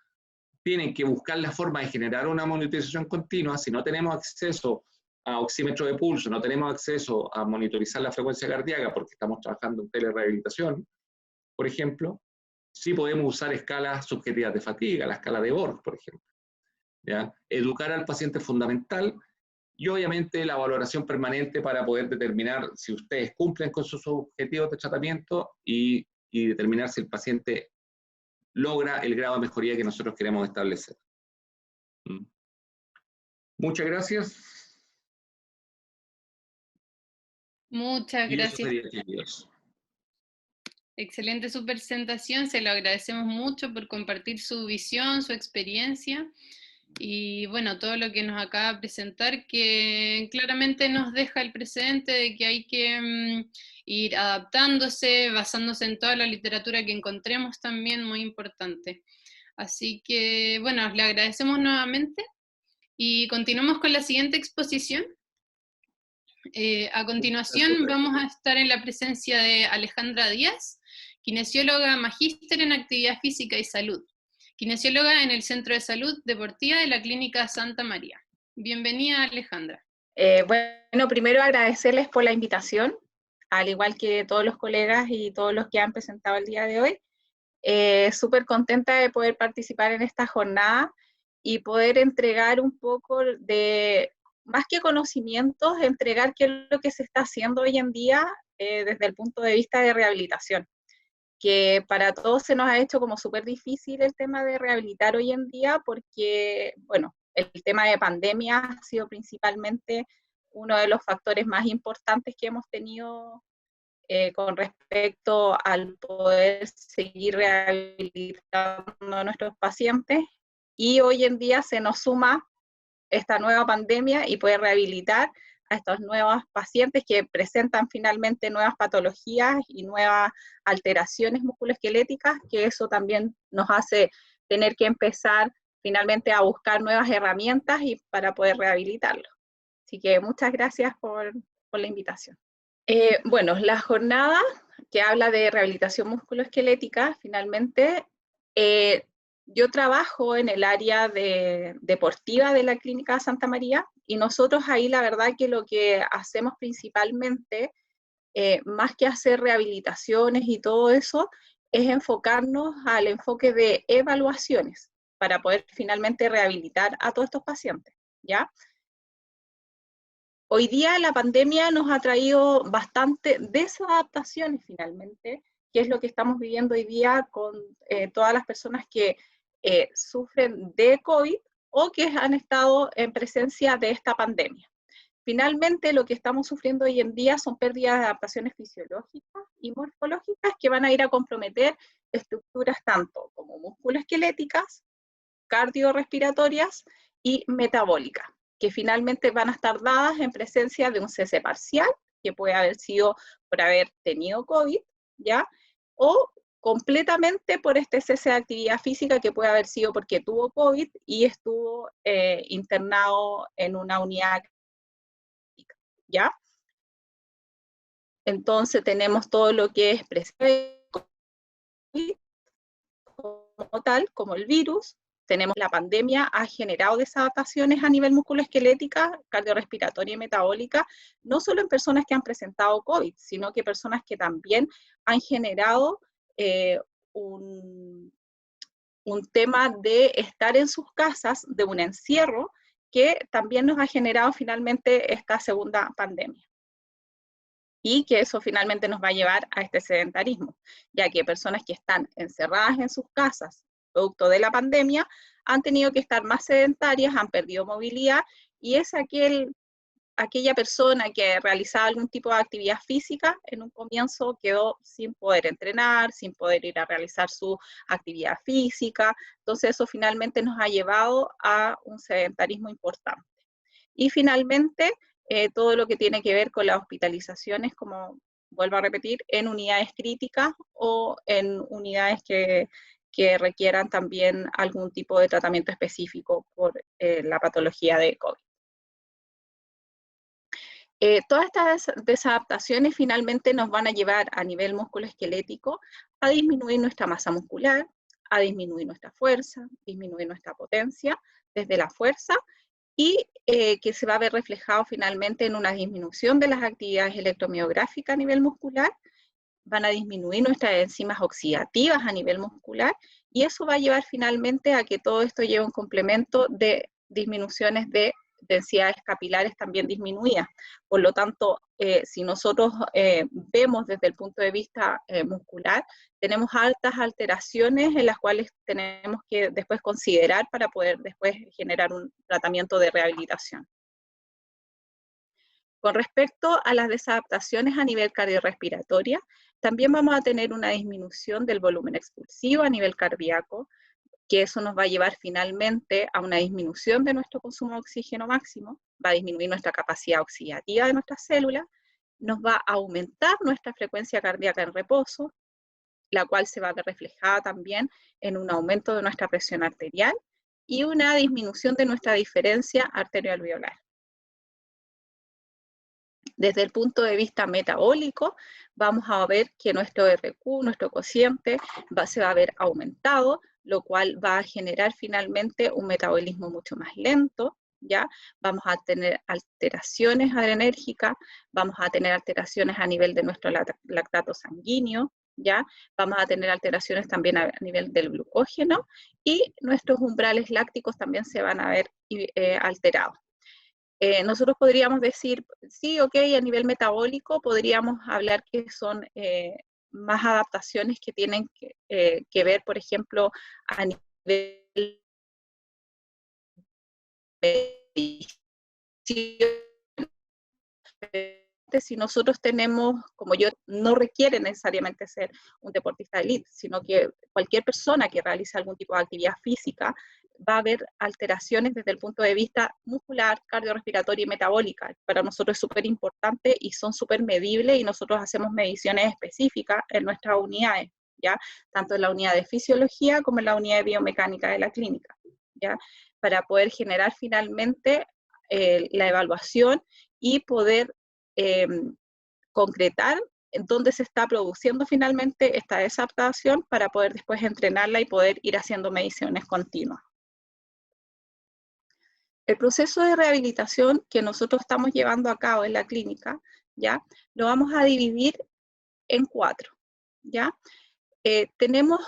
Speaker 4: Tienen que buscar la forma de generar una monitorización continua. Si no tenemos acceso a oxímetro de pulso, no tenemos acceso a monitorizar la frecuencia cardíaca porque estamos trabajando en telerehabilitación, por ejemplo, sí podemos usar escalas subjetivas de fatiga, la escala de Borg, por ejemplo. ¿Ya? Educar al paciente es fundamental y obviamente la valoración permanente para poder determinar si ustedes cumplen con sus objetivos de tratamiento y determinar si el paciente logra el grado de mejoría que nosotros queremos establecer. Muchas gracias.
Speaker 1: Muchas gracias.
Speaker 4: Gracias.
Speaker 1: Excelente su presentación, se lo agradecemos mucho por compartir su visión, su experiencia y bueno, todo lo que nos acaba de presentar, que claramente nos deja el presente de que hay que ir adaptándose, basándose en toda la literatura que encontremos también, muy importante. Así que bueno, le agradecemos nuevamente y continuamos con la siguiente exposición. A continuación vamos a estar en la presencia de Alejandra Díaz, kinesióloga magíster en actividad física y salud, kinesióloga en el Centro de Salud Deportiva de la Clínica Santa María. Bienvenida, Alejandra.
Speaker 5: Bueno, primero agradecerles por la invitación, al igual que todos los colegas y todos los que han presentado el día de hoy. Súper contenta de poder participar en esta jornada y poder entregar un poco de, más que conocimientos, entregar qué es lo que se está haciendo hoy en día desde el punto de vista de rehabilitación, que para todos se nos ha hecho como súper difícil el tema de rehabilitar hoy en día porque, bueno, el tema de pandemia ha sido principalmente uno de los factores más importantes que hemos tenido con respecto al poder seguir rehabilitando a nuestros pacientes, y hoy en día se nos suma esta nueva pandemia y poder rehabilitar a estos nuevos pacientes que presentan finalmente nuevas patologías y nuevas alteraciones musculoesqueléticas, que eso también nos hace tener que empezar finalmente a buscar nuevas herramientas y para poder rehabilitarlos. Así que muchas gracias por la invitación. Bueno, la jornada que habla de rehabilitación musculoesquelética, finalmente, yo trabajo en el área deportiva de la Clínica Santa María, y nosotros ahí la verdad que lo que hacemos principalmente, más que hacer rehabilitaciones y todo eso, es enfocarnos al enfoque de evaluaciones para poder finalmente rehabilitar a todos estos pacientes, ¿ya? Hoy día la pandemia nos ha traído bastante desadaptaciones finalmente, que es lo que estamos viviendo hoy día con todas las personas que sufren de COVID o que han estado en presencia de esta pandemia. Finalmente, lo que estamos sufriendo hoy en día son pérdidas de adaptaciones fisiológicas y morfológicas que van a ir a comprometer estructuras tanto como musculoesqueléticas, cardiorrespiratorias y metabólicas, que finalmente van a estar dadas en presencia de un cese parcial, que puede haber sido por haber tenido COVID, ¿ya? O completamente por este cese de actividad física, que puede haber sido porque tuvo COVID y estuvo internado en una unidad crítica, ¿ya? Entonces tenemos todo lo que es COVID como tal, como el virus. Tenemos la pandemia, ha generado desadaptaciones a nivel musculoesquelética, cardiorrespiratoria y metabólica, no solo en personas que han presentado COVID, sino que personas que también han generado un tema de estar en sus casas, de un encierro, que también nos ha generado finalmente esta segunda pandemia. Y que eso finalmente nos va a llevar a este sedentarismo, ya que personas que están encerradas en sus casas, producto de la pandemia, han tenido que estar más sedentarias, han perdido movilidad, y es aquella persona que realizaba algún tipo de actividad física, en un comienzo quedó sin poder entrenar, sin poder ir a realizar su actividad física. Entonces eso finalmente nos ha llevado a un sedentarismo importante. Y finalmente, todo lo que tiene que ver con las hospitalizaciones, como vuelvo a repetir, en unidades críticas o en unidades que requieran también algún tipo de tratamiento específico por la patología de COVID. Todas estas desadaptaciones finalmente nos van a llevar a nivel musculoesquelético a disminuir nuestra masa muscular, a disminuir nuestra fuerza, disminuir nuestra potencia desde la fuerza, y que se va a ver reflejado finalmente en una disminución de las actividades electromiográficas a nivel muscular, van a disminuir nuestras enzimas oxidativas a nivel muscular, y eso va a llevar finalmente a que todo esto lleve un complemento de disminuciones de densidades capilares también disminuidas. Por lo tanto, si nosotros vemos desde el punto de vista muscular, tenemos altas alteraciones en las cuales tenemos que después considerar para poder después generar un tratamiento de rehabilitación. Con respecto a las desadaptaciones a nivel cardiorrespiratoria, también vamos a tener una disminución del volumen expulsivo a nivel cardíaco, que eso nos va a llevar finalmente a una disminución de nuestro consumo de oxígeno máximo, va a disminuir nuestra capacidad oxidativa de nuestras células, nos va a aumentar nuestra frecuencia cardíaca en reposo, la cual se va a ver reflejada también en un aumento de nuestra presión arterial y una disminución de nuestra diferencia arterioalveolar. Desde el punto de vista metabólico, vamos a ver que nuestro RQ, nuestro cociente, se va a ver aumentado, lo cual va a generar finalmente un metabolismo mucho más lento, ¿ya? Vamos a tener alteraciones adrenérgicas, vamos a tener alteraciones a nivel de nuestro lactato sanguíneo, ¿ya? Vamos a tener alteraciones también a nivel del glucógeno, y nuestros umbrales lácticos también se van a ver alterados. Nosotros podríamos decir, sí, ok, a nivel metabólico podríamos hablar que son más adaptaciones que tienen que ver, por ejemplo, a nivel si nosotros tenemos, como yo, no requiere necesariamente ser un deportista de elite, sino que cualquier persona que realice algún tipo de actividad física va a haber alteraciones desde el punto de vista muscular, cardiorrespiratoria y metabólica. Para nosotros es súper importante y son súper medibles, y nosotros hacemos mediciones específicas en nuestras unidades, ¿ya? Tanto en la unidad de fisiología como en la unidad de biomecánica de la clínica, ¿ya? Para poder generar finalmente la evaluación y poder concretar en dónde se está produciendo finalmente esta desadaptación para poder después entrenarla y poder ir haciendo mediciones continuas. El proceso de rehabilitación que nosotros estamos llevando a cabo en la clínica, ¿ya? Lo vamos a dividir en 4, ¿ya? Tenemos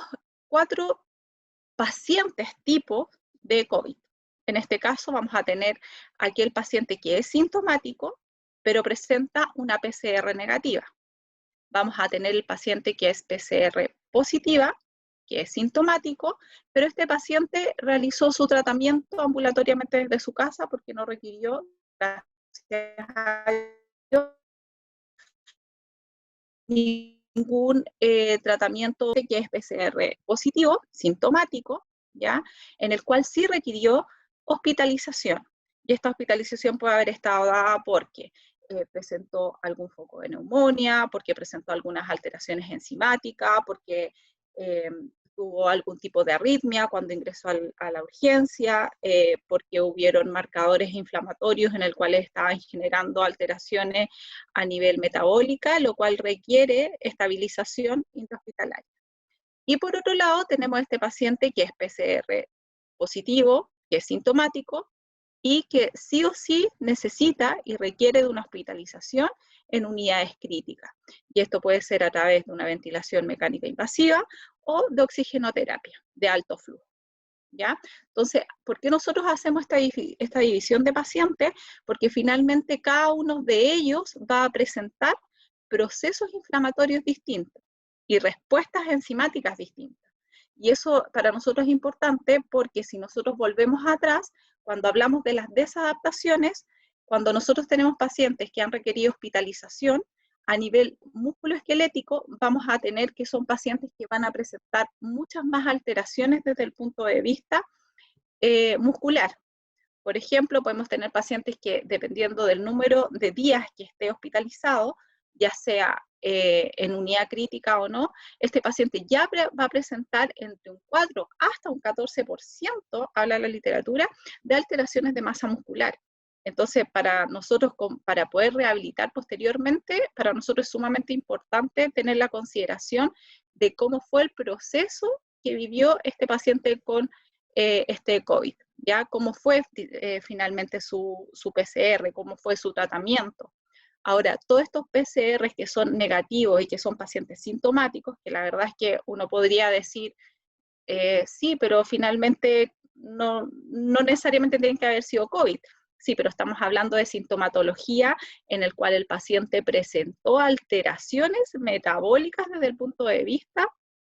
Speaker 5: 4 pacientes tipos de COVID. En este caso vamos a tener aquel paciente que es sintomático, pero presenta una PCR negativa. Vamos a tener el paciente que es PCR positiva, que es sintomático, pero este paciente realizó su tratamiento ambulatoriamente desde su casa porque no requirió, gracias a Dios, ningún tratamiento que es PCR positivo, sintomático, ¿ya? En el cual sí requirió hospitalización. Y esta hospitalización puede haber estado dada porque presentó algún foco de neumonía, porque presentó algunas alteraciones enzimáticas, porque tuvo algún tipo de arritmia cuando ingresó a la urgencia, porque hubieron marcadores inflamatorios en el cual estaban generando alteraciones a nivel metabólica, lo cual requiere estabilización intrahospitalaria. Y por otro lado tenemos este paciente que es PCR positivo, que es sintomático, y que sí o sí necesita y requiere de una hospitalización en unidades críticas. Y esto puede ser a través de una ventilación mecánica invasiva o de oxigenoterapia de alto flujo, ¿ya? Entonces, ¿por qué nosotros hacemos esta división de pacientes? Porque finalmente cada uno de ellos va a presentar procesos inflamatorios distintos y respuestas enzimáticas distintas. Y eso para nosotros es importante porque si nosotros volvemos atrás, cuando hablamos de las desadaptaciones, cuando nosotros tenemos pacientes que han requerido hospitalización, a nivel musculoesquelético vamos a tener que son pacientes que van a presentar muchas más alteraciones desde el punto de vista muscular. Por ejemplo, podemos tener pacientes que, dependiendo del número de días que esté hospitalizado, ya sea en unidad crítica o no, este paciente ya va a presentar entre un 4 hasta un 14%, habla la literatura, de alteraciones de masa muscular. Entonces, para nosotros, para poder rehabilitar posteriormente, para nosotros es sumamente importante tener la consideración de cómo fue el proceso que vivió este paciente con este COVID, ¿ya? Cómo fue finalmente su PCR, cómo fue su tratamiento. Ahora, todos estos PCR que son negativos y que son pacientes sintomáticos, que la verdad es que uno podría decir, sí, pero finalmente no necesariamente tienen que haber sido COVID. Sí, pero estamos hablando de sintomatología en el cual el paciente presentó alteraciones metabólicas desde el punto de vista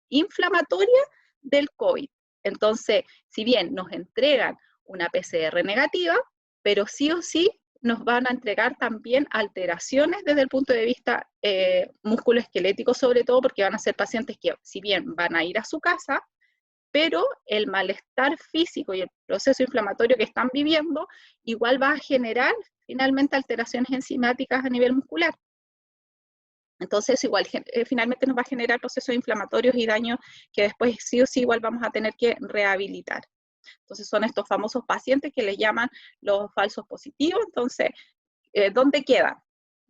Speaker 5: inflamatoria del COVID. Entonces, si bien nos entregan una PCR negativa, pero sí o sí nos van a entregar también alteraciones desde el punto de vista musculoesquelético, sobre todo porque van a ser pacientes que, si bien van a ir a su casa, pero el malestar físico y el proceso inflamatorio que están viviendo igual va a generar finalmente alteraciones enzimáticas a nivel muscular. Entonces igual finalmente nos va a generar procesos inflamatorios y daños que después sí o sí igual vamos a tener que rehabilitar. Entonces son estos famosos pacientes que les llaman los falsos positivos. Entonces, ¿dónde quedan?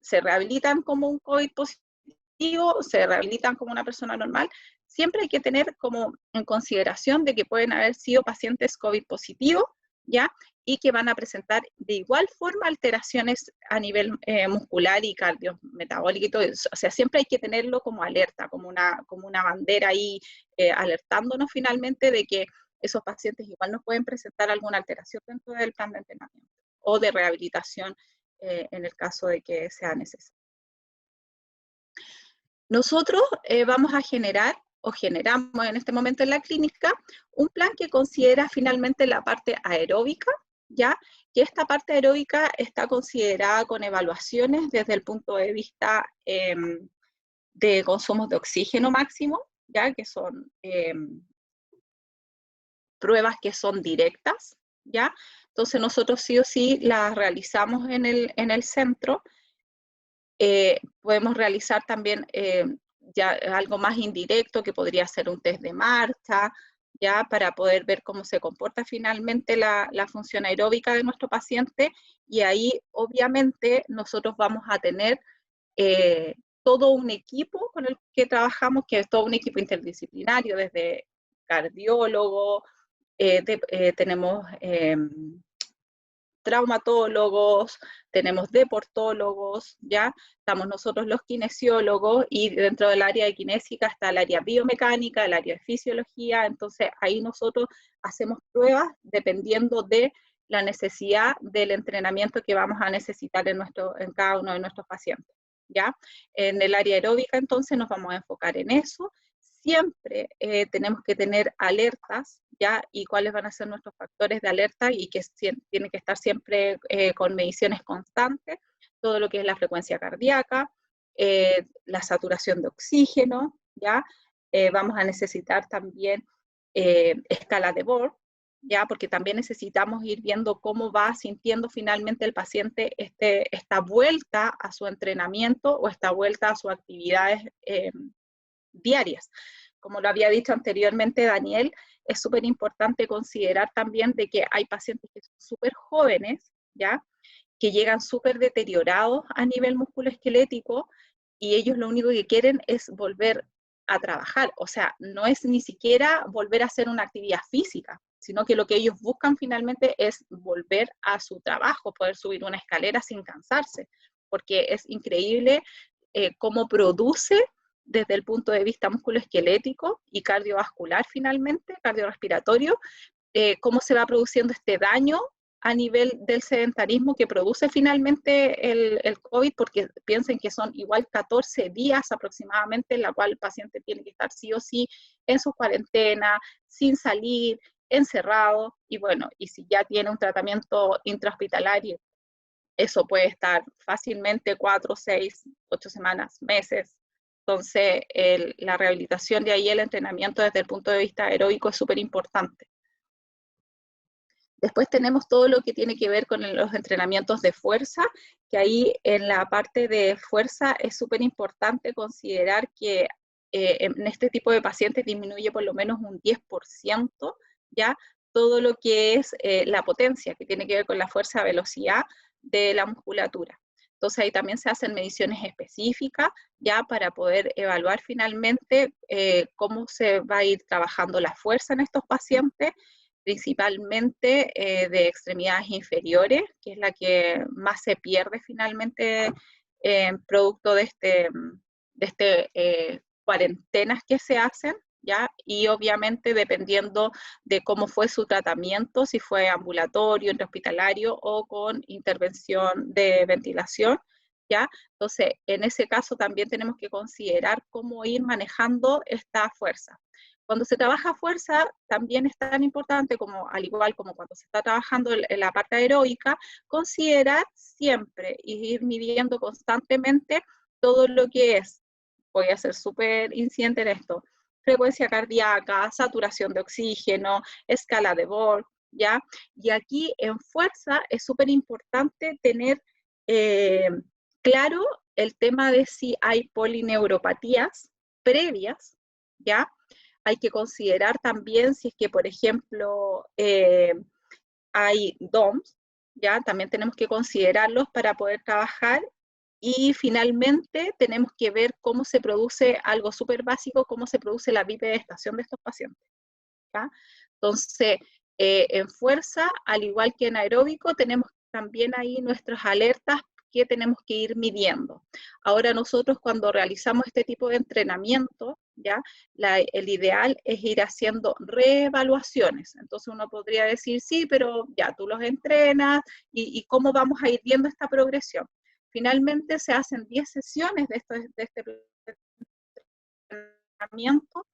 Speaker 5: ¿Se rehabilitan como un COVID positivo? ¿Se rehabilitan como una persona normal? Siempre hay que tener como en consideración de que pueden haber sido pacientes COVID positivos, ¿ya? Y que van a presentar de igual forma alteraciones a nivel muscular y cardiometabólico y todo eso. O sea, siempre hay que tenerlo como alerta, como una bandera ahí alertándonos finalmente de que esos pacientes igual nos pueden presentar alguna alteración dentro del plan de entrenamiento o de rehabilitación en el caso de que sea necesario. Nosotros vamos a generar o generamos en este momento en la clínica un plan que considera finalmente la parte aeróbica, ¿ya? Que esta parte aeróbica está considerada con evaluaciones desde el punto de vista de consumos de oxígeno máximo, ¿ya? Que son pruebas que son directas, ¿ya? Entonces nosotros sí o sí las realizamos en el centro. Podemos realizar también ya algo más indirecto, que podría ser un test de marcha, ya para poder ver cómo se comporta finalmente la función aeróbica de nuestro paciente, y ahí obviamente nosotros vamos a tener todo un equipo con el que trabajamos, que es todo un equipo interdisciplinario, desde cardiólogo, tenemos traumatólogos, tenemos deportólogos, ¿ya? Estamos nosotros los kinesiólogos, y dentro del área de kinésica está el área biomecánica, el área de fisiología. Entonces ahí nosotros hacemos pruebas dependiendo de la necesidad del entrenamiento que vamos a necesitar en cada uno de nuestros pacientes, ¿ya? En el área aeróbica entonces nos vamos a enfocar en eso. Siempre tenemos que tener alertas, ¿ya? Y cuáles van a ser nuestros factores de alerta, y que tienen que estar siempre con mediciones constantes, todo lo que es la frecuencia cardíaca, la saturación de oxígeno, ¿ya? Vamos a necesitar también escala de Borg, ¿ya? Porque también necesitamos ir viendo cómo va sintiendo finalmente el paciente esta vuelta a su entrenamiento o esta vuelta a sus actividades diarias. Como lo había dicho anteriormente Daniel, es súper importante considerar también de que hay pacientes que son súper jóvenes, ¿ya? Que llegan súper deteriorados a nivel musculoesquelético, y ellos lo único que quieren es volver a trabajar. O sea, no es ni siquiera volver a hacer una actividad física, sino que lo que ellos buscan finalmente es volver a su trabajo, poder subir una escalera sin cansarse, porque es increíble cómo produce desde el punto de vista musculoesquelético y cardiovascular finalmente, cardiorrespiratorio, cómo se va produciendo este daño a nivel del sedentarismo que produce finalmente el COVID, porque piensen que son igual 14 días aproximadamente en la cual el paciente tiene que estar sí o sí en su cuarentena, sin salir, encerrado, y bueno, y si ya tiene un tratamiento intrahospitalario, eso puede estar fácilmente 4, 6, 8 semanas, meses. Entonces, la rehabilitación de ahí, el entrenamiento desde el punto de vista aeróbico es súper importante. Después tenemos todo lo que tiene que ver con los entrenamientos de fuerza, que ahí en la parte de fuerza es súper importante considerar que en este tipo de pacientes disminuye por lo menos un 10%, ¿ya? Todo lo que es la potencia, que tiene que ver con la fuerza, velocidad de la musculatura. Entonces ahí también se hacen mediciones específicas, ya para poder evaluar finalmente cómo se va a ir trabajando la fuerza en estos pacientes, principalmente de extremidades inferiores, que es la que más se pierde finalmente producto de cuarentenas que se hacen, ¿ya? Y obviamente dependiendo de cómo fue su tratamiento, si fue ambulatorio, intrahospitalario o con intervención de ventilación, ¿ya? Entonces, en ese caso también tenemos que considerar cómo ir manejando esta fuerza. Cuando se trabaja fuerza, también es tan importante, como, al igual como cuando se está trabajando en la parte aeróbica, considerar siempre y ir midiendo constantemente todo lo que es, voy a ser súper incidente en esto, frecuencia cardíaca, saturación de oxígeno, escala de Borg, ¿ya? Y aquí en fuerza es súper importante tener claro el tema de si hay polineuropatías previas, ¿ya? Hay que considerar también si es que, por ejemplo, hay DOMS, ¿ya? También tenemos que considerarlos para poder trabajar. Y finalmente tenemos que ver cómo se produce algo súper básico, cómo se produce la bipedestación de estos pacientes, ¿ya? Entonces, en fuerza, al igual que en aeróbico, tenemos también ahí nuestras alertas que tenemos que ir midiendo. Ahora nosotros cuando realizamos este tipo de entrenamiento, ¿ya? El ideal es ir haciendo reevaluaciones. Entonces uno podría decir, sí, pero ya tú los entrenas y cómo vamos a ir viendo esta progresión. Finalmente se hacen 10 sesiones de este entrenamiento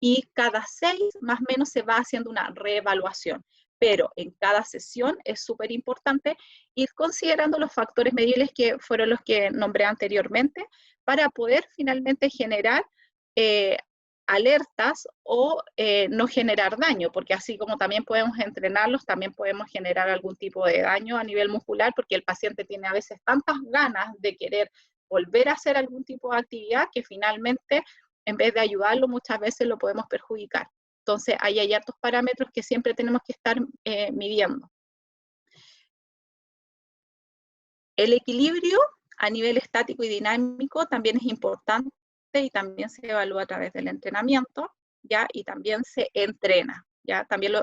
Speaker 5: y cada 6 más o menos se va haciendo una reevaluación. Pero en cada sesión es súper importante ir considerando los factores medibles que fueron los que nombré anteriormente para poder finalmente generar alertas o no generar daño, porque así como también podemos entrenarlos, también podemos generar algún tipo de daño a nivel muscular, porque el paciente tiene a veces tantas ganas de querer volver a hacer algún tipo de actividad que finalmente, en vez de ayudarlo, muchas veces lo podemos perjudicar. Entonces, ahí hay hartos parámetros que siempre tenemos que estar midiendo. El equilibrio a nivel estático y dinámico también es importante y también se evalúa a través del entrenamiento, ¿ya? Y también se entrena, ¿ya? También,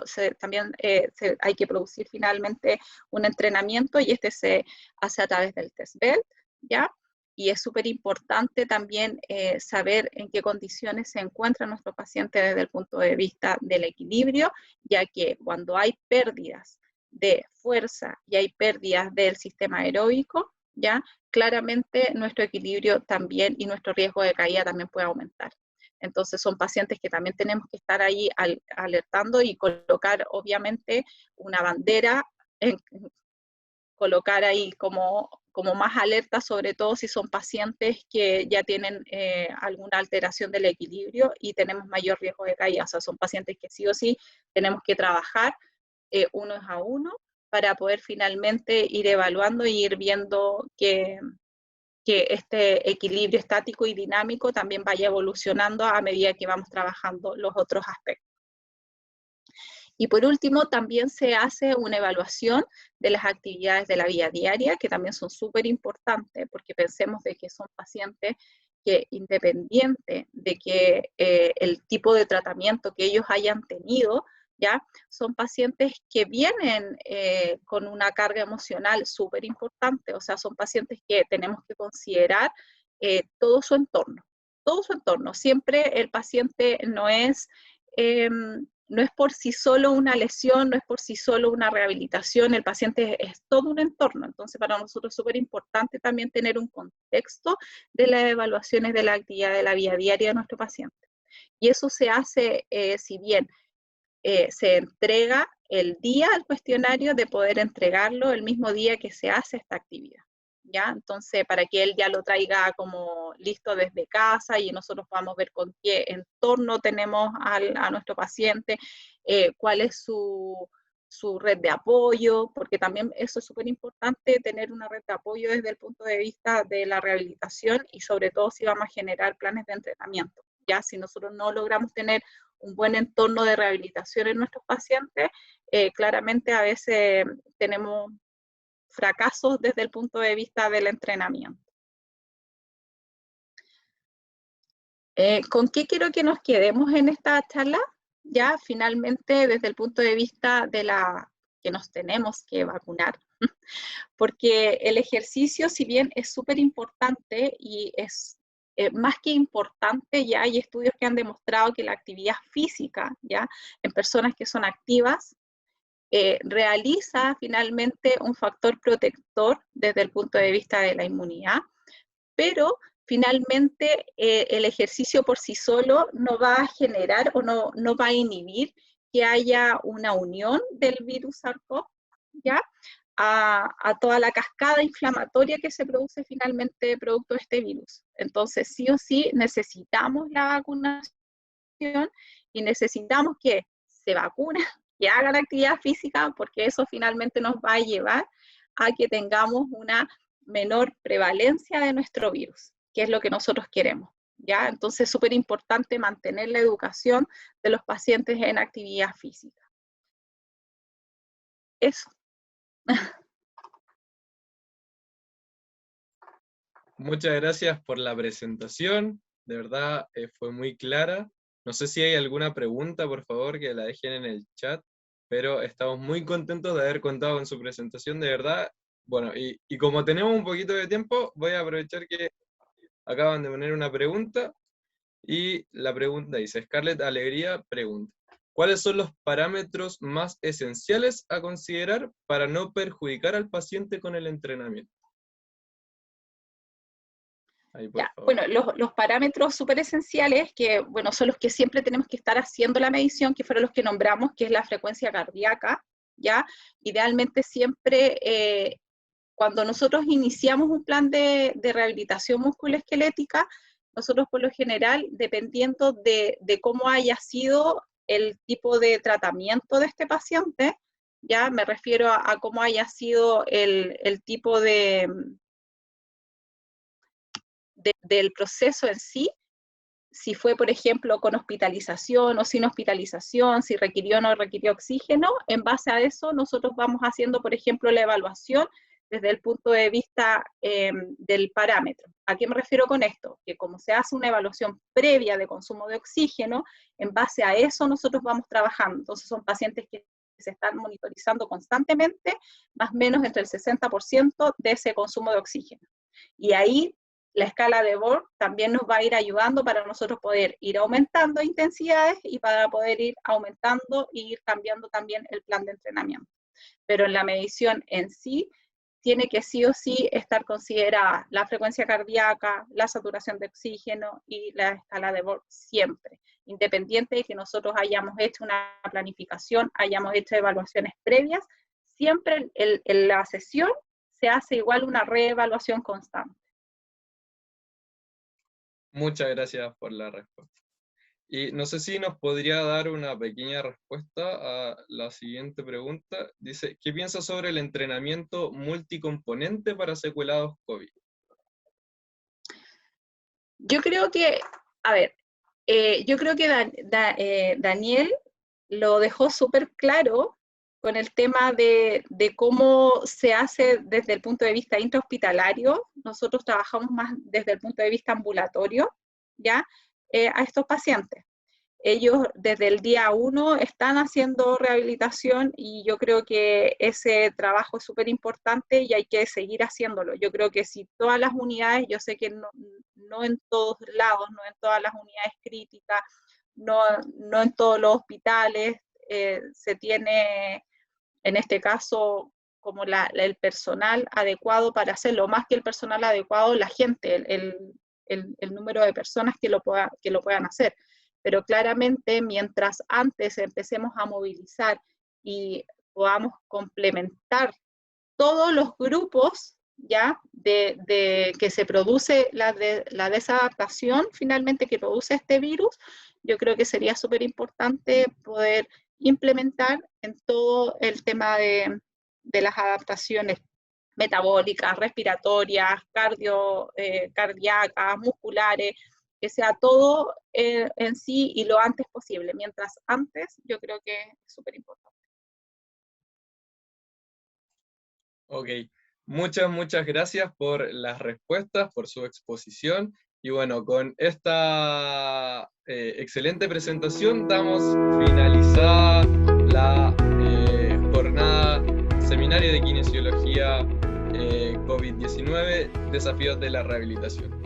Speaker 5: hay que producir finalmente un entrenamiento y este se hace a través del test belt, ¿ya? Y es súper importante también saber en qué condiciones se encuentra nuestro paciente desde el punto de vista del equilibrio, ya que cuando hay pérdidas de fuerza y hay pérdidas del sistema aeróbico, ¿ya? Claramente nuestro equilibrio también y nuestro riesgo de caída también puede aumentar. Entonces son pacientes que también tenemos que estar ahí alertando y colocar obviamente una bandera, colocar ahí como más alerta, sobre todo si son pacientes que ya tienen alguna alteración del equilibrio y tenemos mayor riesgo de caída. O sea, son pacientes que sí o sí tenemos que trabajar uno a uno para poder finalmente ir evaluando y ir viendo que este equilibrio estático y dinámico también vaya evolucionando a medida que vamos trabajando los otros aspectos. Y por último, también se hace una evaluación de las actividades de la vida diaria, que también son súper importantes, porque pensemos de que son pacientes que, independiente de que el tipo de tratamiento que ellos hayan tenido, ¿ya? Son pacientes que vienen con una carga emocional súper importante, o sea, son pacientes que tenemos que considerar todo su entorno. Todo su entorno. Siempre el paciente no es por sí solo una lesión, no es por sí solo una rehabilitación, el paciente es todo un entorno. Entonces, para nosotros es súper importante también tener un contexto de las evaluaciones de la actividad de la vida diaria de nuestro paciente. Y eso se hace, si bien se entrega el día al cuestionario, de poder entregarlo el mismo día que se hace esta actividad, ¿ya? Entonces, para que él ya lo traiga como listo desde casa y nosotros podamos ver con qué entorno tenemos a nuestro paciente, cuál es su su red de apoyo, porque también eso es súper importante, tener una red de apoyo desde el punto de vista de la rehabilitación y sobre todo si vamos a generar planes de entrenamiento. Ya si nosotros no logramos tener un buen entorno de rehabilitación en nuestros pacientes, claramente a veces tenemos fracasos desde el punto de vista del entrenamiento. ¿Con qué quiero que nos quedemos en esta charla? Ya finalmente desde el punto de vista de que nos tenemos que vacunar, porque el ejercicio, si bien es súper importante y es más que importante, ya hay estudios que han demostrado que la actividad física, ya en personas que son activas, realiza finalmente un factor protector desde el punto de vista de la inmunidad, pero finalmente el ejercicio por sí solo no va a generar o no va a inhibir que haya una unión del virus SARS-CoV, ¿ya? A toda la cascada inflamatoria que se produce finalmente producto de este virus. Entonces, sí o sí, necesitamos la vacunación y necesitamos que se vacunen, que hagan actividad física, porque eso finalmente nos va a llevar a que tengamos una menor prevalencia de nuestro virus, que es lo que nosotros queremos, ¿ya? Entonces es súper importante mantener la educación de los pacientes en actividad física. Eso.
Speaker 3: Muchas gracias por la presentación, de verdad fue muy clara. No sé si hay alguna pregunta, por favor, que la dejen en el chat, pero estamos muy contentos de haber contado con su presentación, de verdad. Bueno, y como tenemos un poquito de tiempo, voy a aprovechar que acaban de poner una pregunta, y la pregunta dice, Scarlett Alegría pregunta, ¿cuáles son los parámetros más esenciales a considerar para no perjudicar al paciente con el entrenamiento? Ahí, por favor.
Speaker 5: Bueno, los parámetros súper esenciales, que bueno, son los que siempre tenemos que estar haciendo la medición, que fueron los que nombramos, que es la frecuencia cardíaca, ¿ya? Idealmente siempre, cuando nosotros iniciamos un plan de rehabilitación musculoesquelética, nosotros por lo general, dependiendo de cómo haya sido el tipo de tratamiento de este paciente, ya me refiero a cómo haya sido el tipo del proceso en sí, si fue, por ejemplo, con hospitalización o sin hospitalización, si requirió o no requirió oxígeno, en base a eso nosotros vamos haciendo, por ejemplo, la evaluación desde el punto de vista del parámetro. ¿A qué me refiero con esto? Que como se hace una evaluación previa de consumo de oxígeno, en base a eso nosotros vamos trabajando. Entonces son pacientes que se están monitorizando constantemente, más o menos entre el 60% de ese consumo de oxígeno. Y ahí la escala de Borg también nos va a ir ayudando para nosotros poder ir aumentando intensidades y para poder ir aumentando e ir cambiando también el plan de entrenamiento. Pero en la medición en sí, tiene que sí o sí estar considerada la frecuencia cardíaca, la saturación de oxígeno y la escala de Borg siempre, independiente de que nosotros hayamos hecho una planificación, hayamos hecho evaluaciones previas, siempre en la sesión se hace igual una reevaluación constante.
Speaker 3: Muchas gracias por la respuesta. Y no sé si nos podría dar una pequeña respuesta a la siguiente pregunta. Dice, ¿qué piensa sobre el entrenamiento multicomponente para secuelados COVID?
Speaker 5: Yo creo que, a ver, yo creo que Daniel lo dejó súper claro con el tema de cómo se hace desde el punto de vista intrahospitalario. Nosotros trabajamos más desde el punto de vista ambulatorio, ¿ya? A estos pacientes. Ellos desde el día 1 están haciendo rehabilitación y yo creo que ese trabajo es súper importante y hay que seguir haciéndolo. Yo creo que si todas las unidades, yo sé que no en todos lados, no en todas las unidades críticas, no en todos los hospitales se tiene, en este caso, como el personal adecuado para hacerlo, más que el personal adecuado, la gente, el número de personas que lo puedan hacer. Pero claramente, mientras antes empecemos a movilizar y podamos complementar todos los grupos, ¿ya? De que se produce la desadaptación finalmente que produce este virus, yo creo que sería súper importante poder implementar en todo el tema de las adaptaciones metabólicas, respiratorias, cardíacas, musculares, que sea todo en sí y lo antes posible. Mientras antes, yo creo que es súper importante.
Speaker 3: Ok, muchas gracias por las respuestas, por su exposición. Y bueno, con esta excelente presentación damos finalizada la jornada seminario de kinesiología COVID-19, desafíos de la rehabilitación.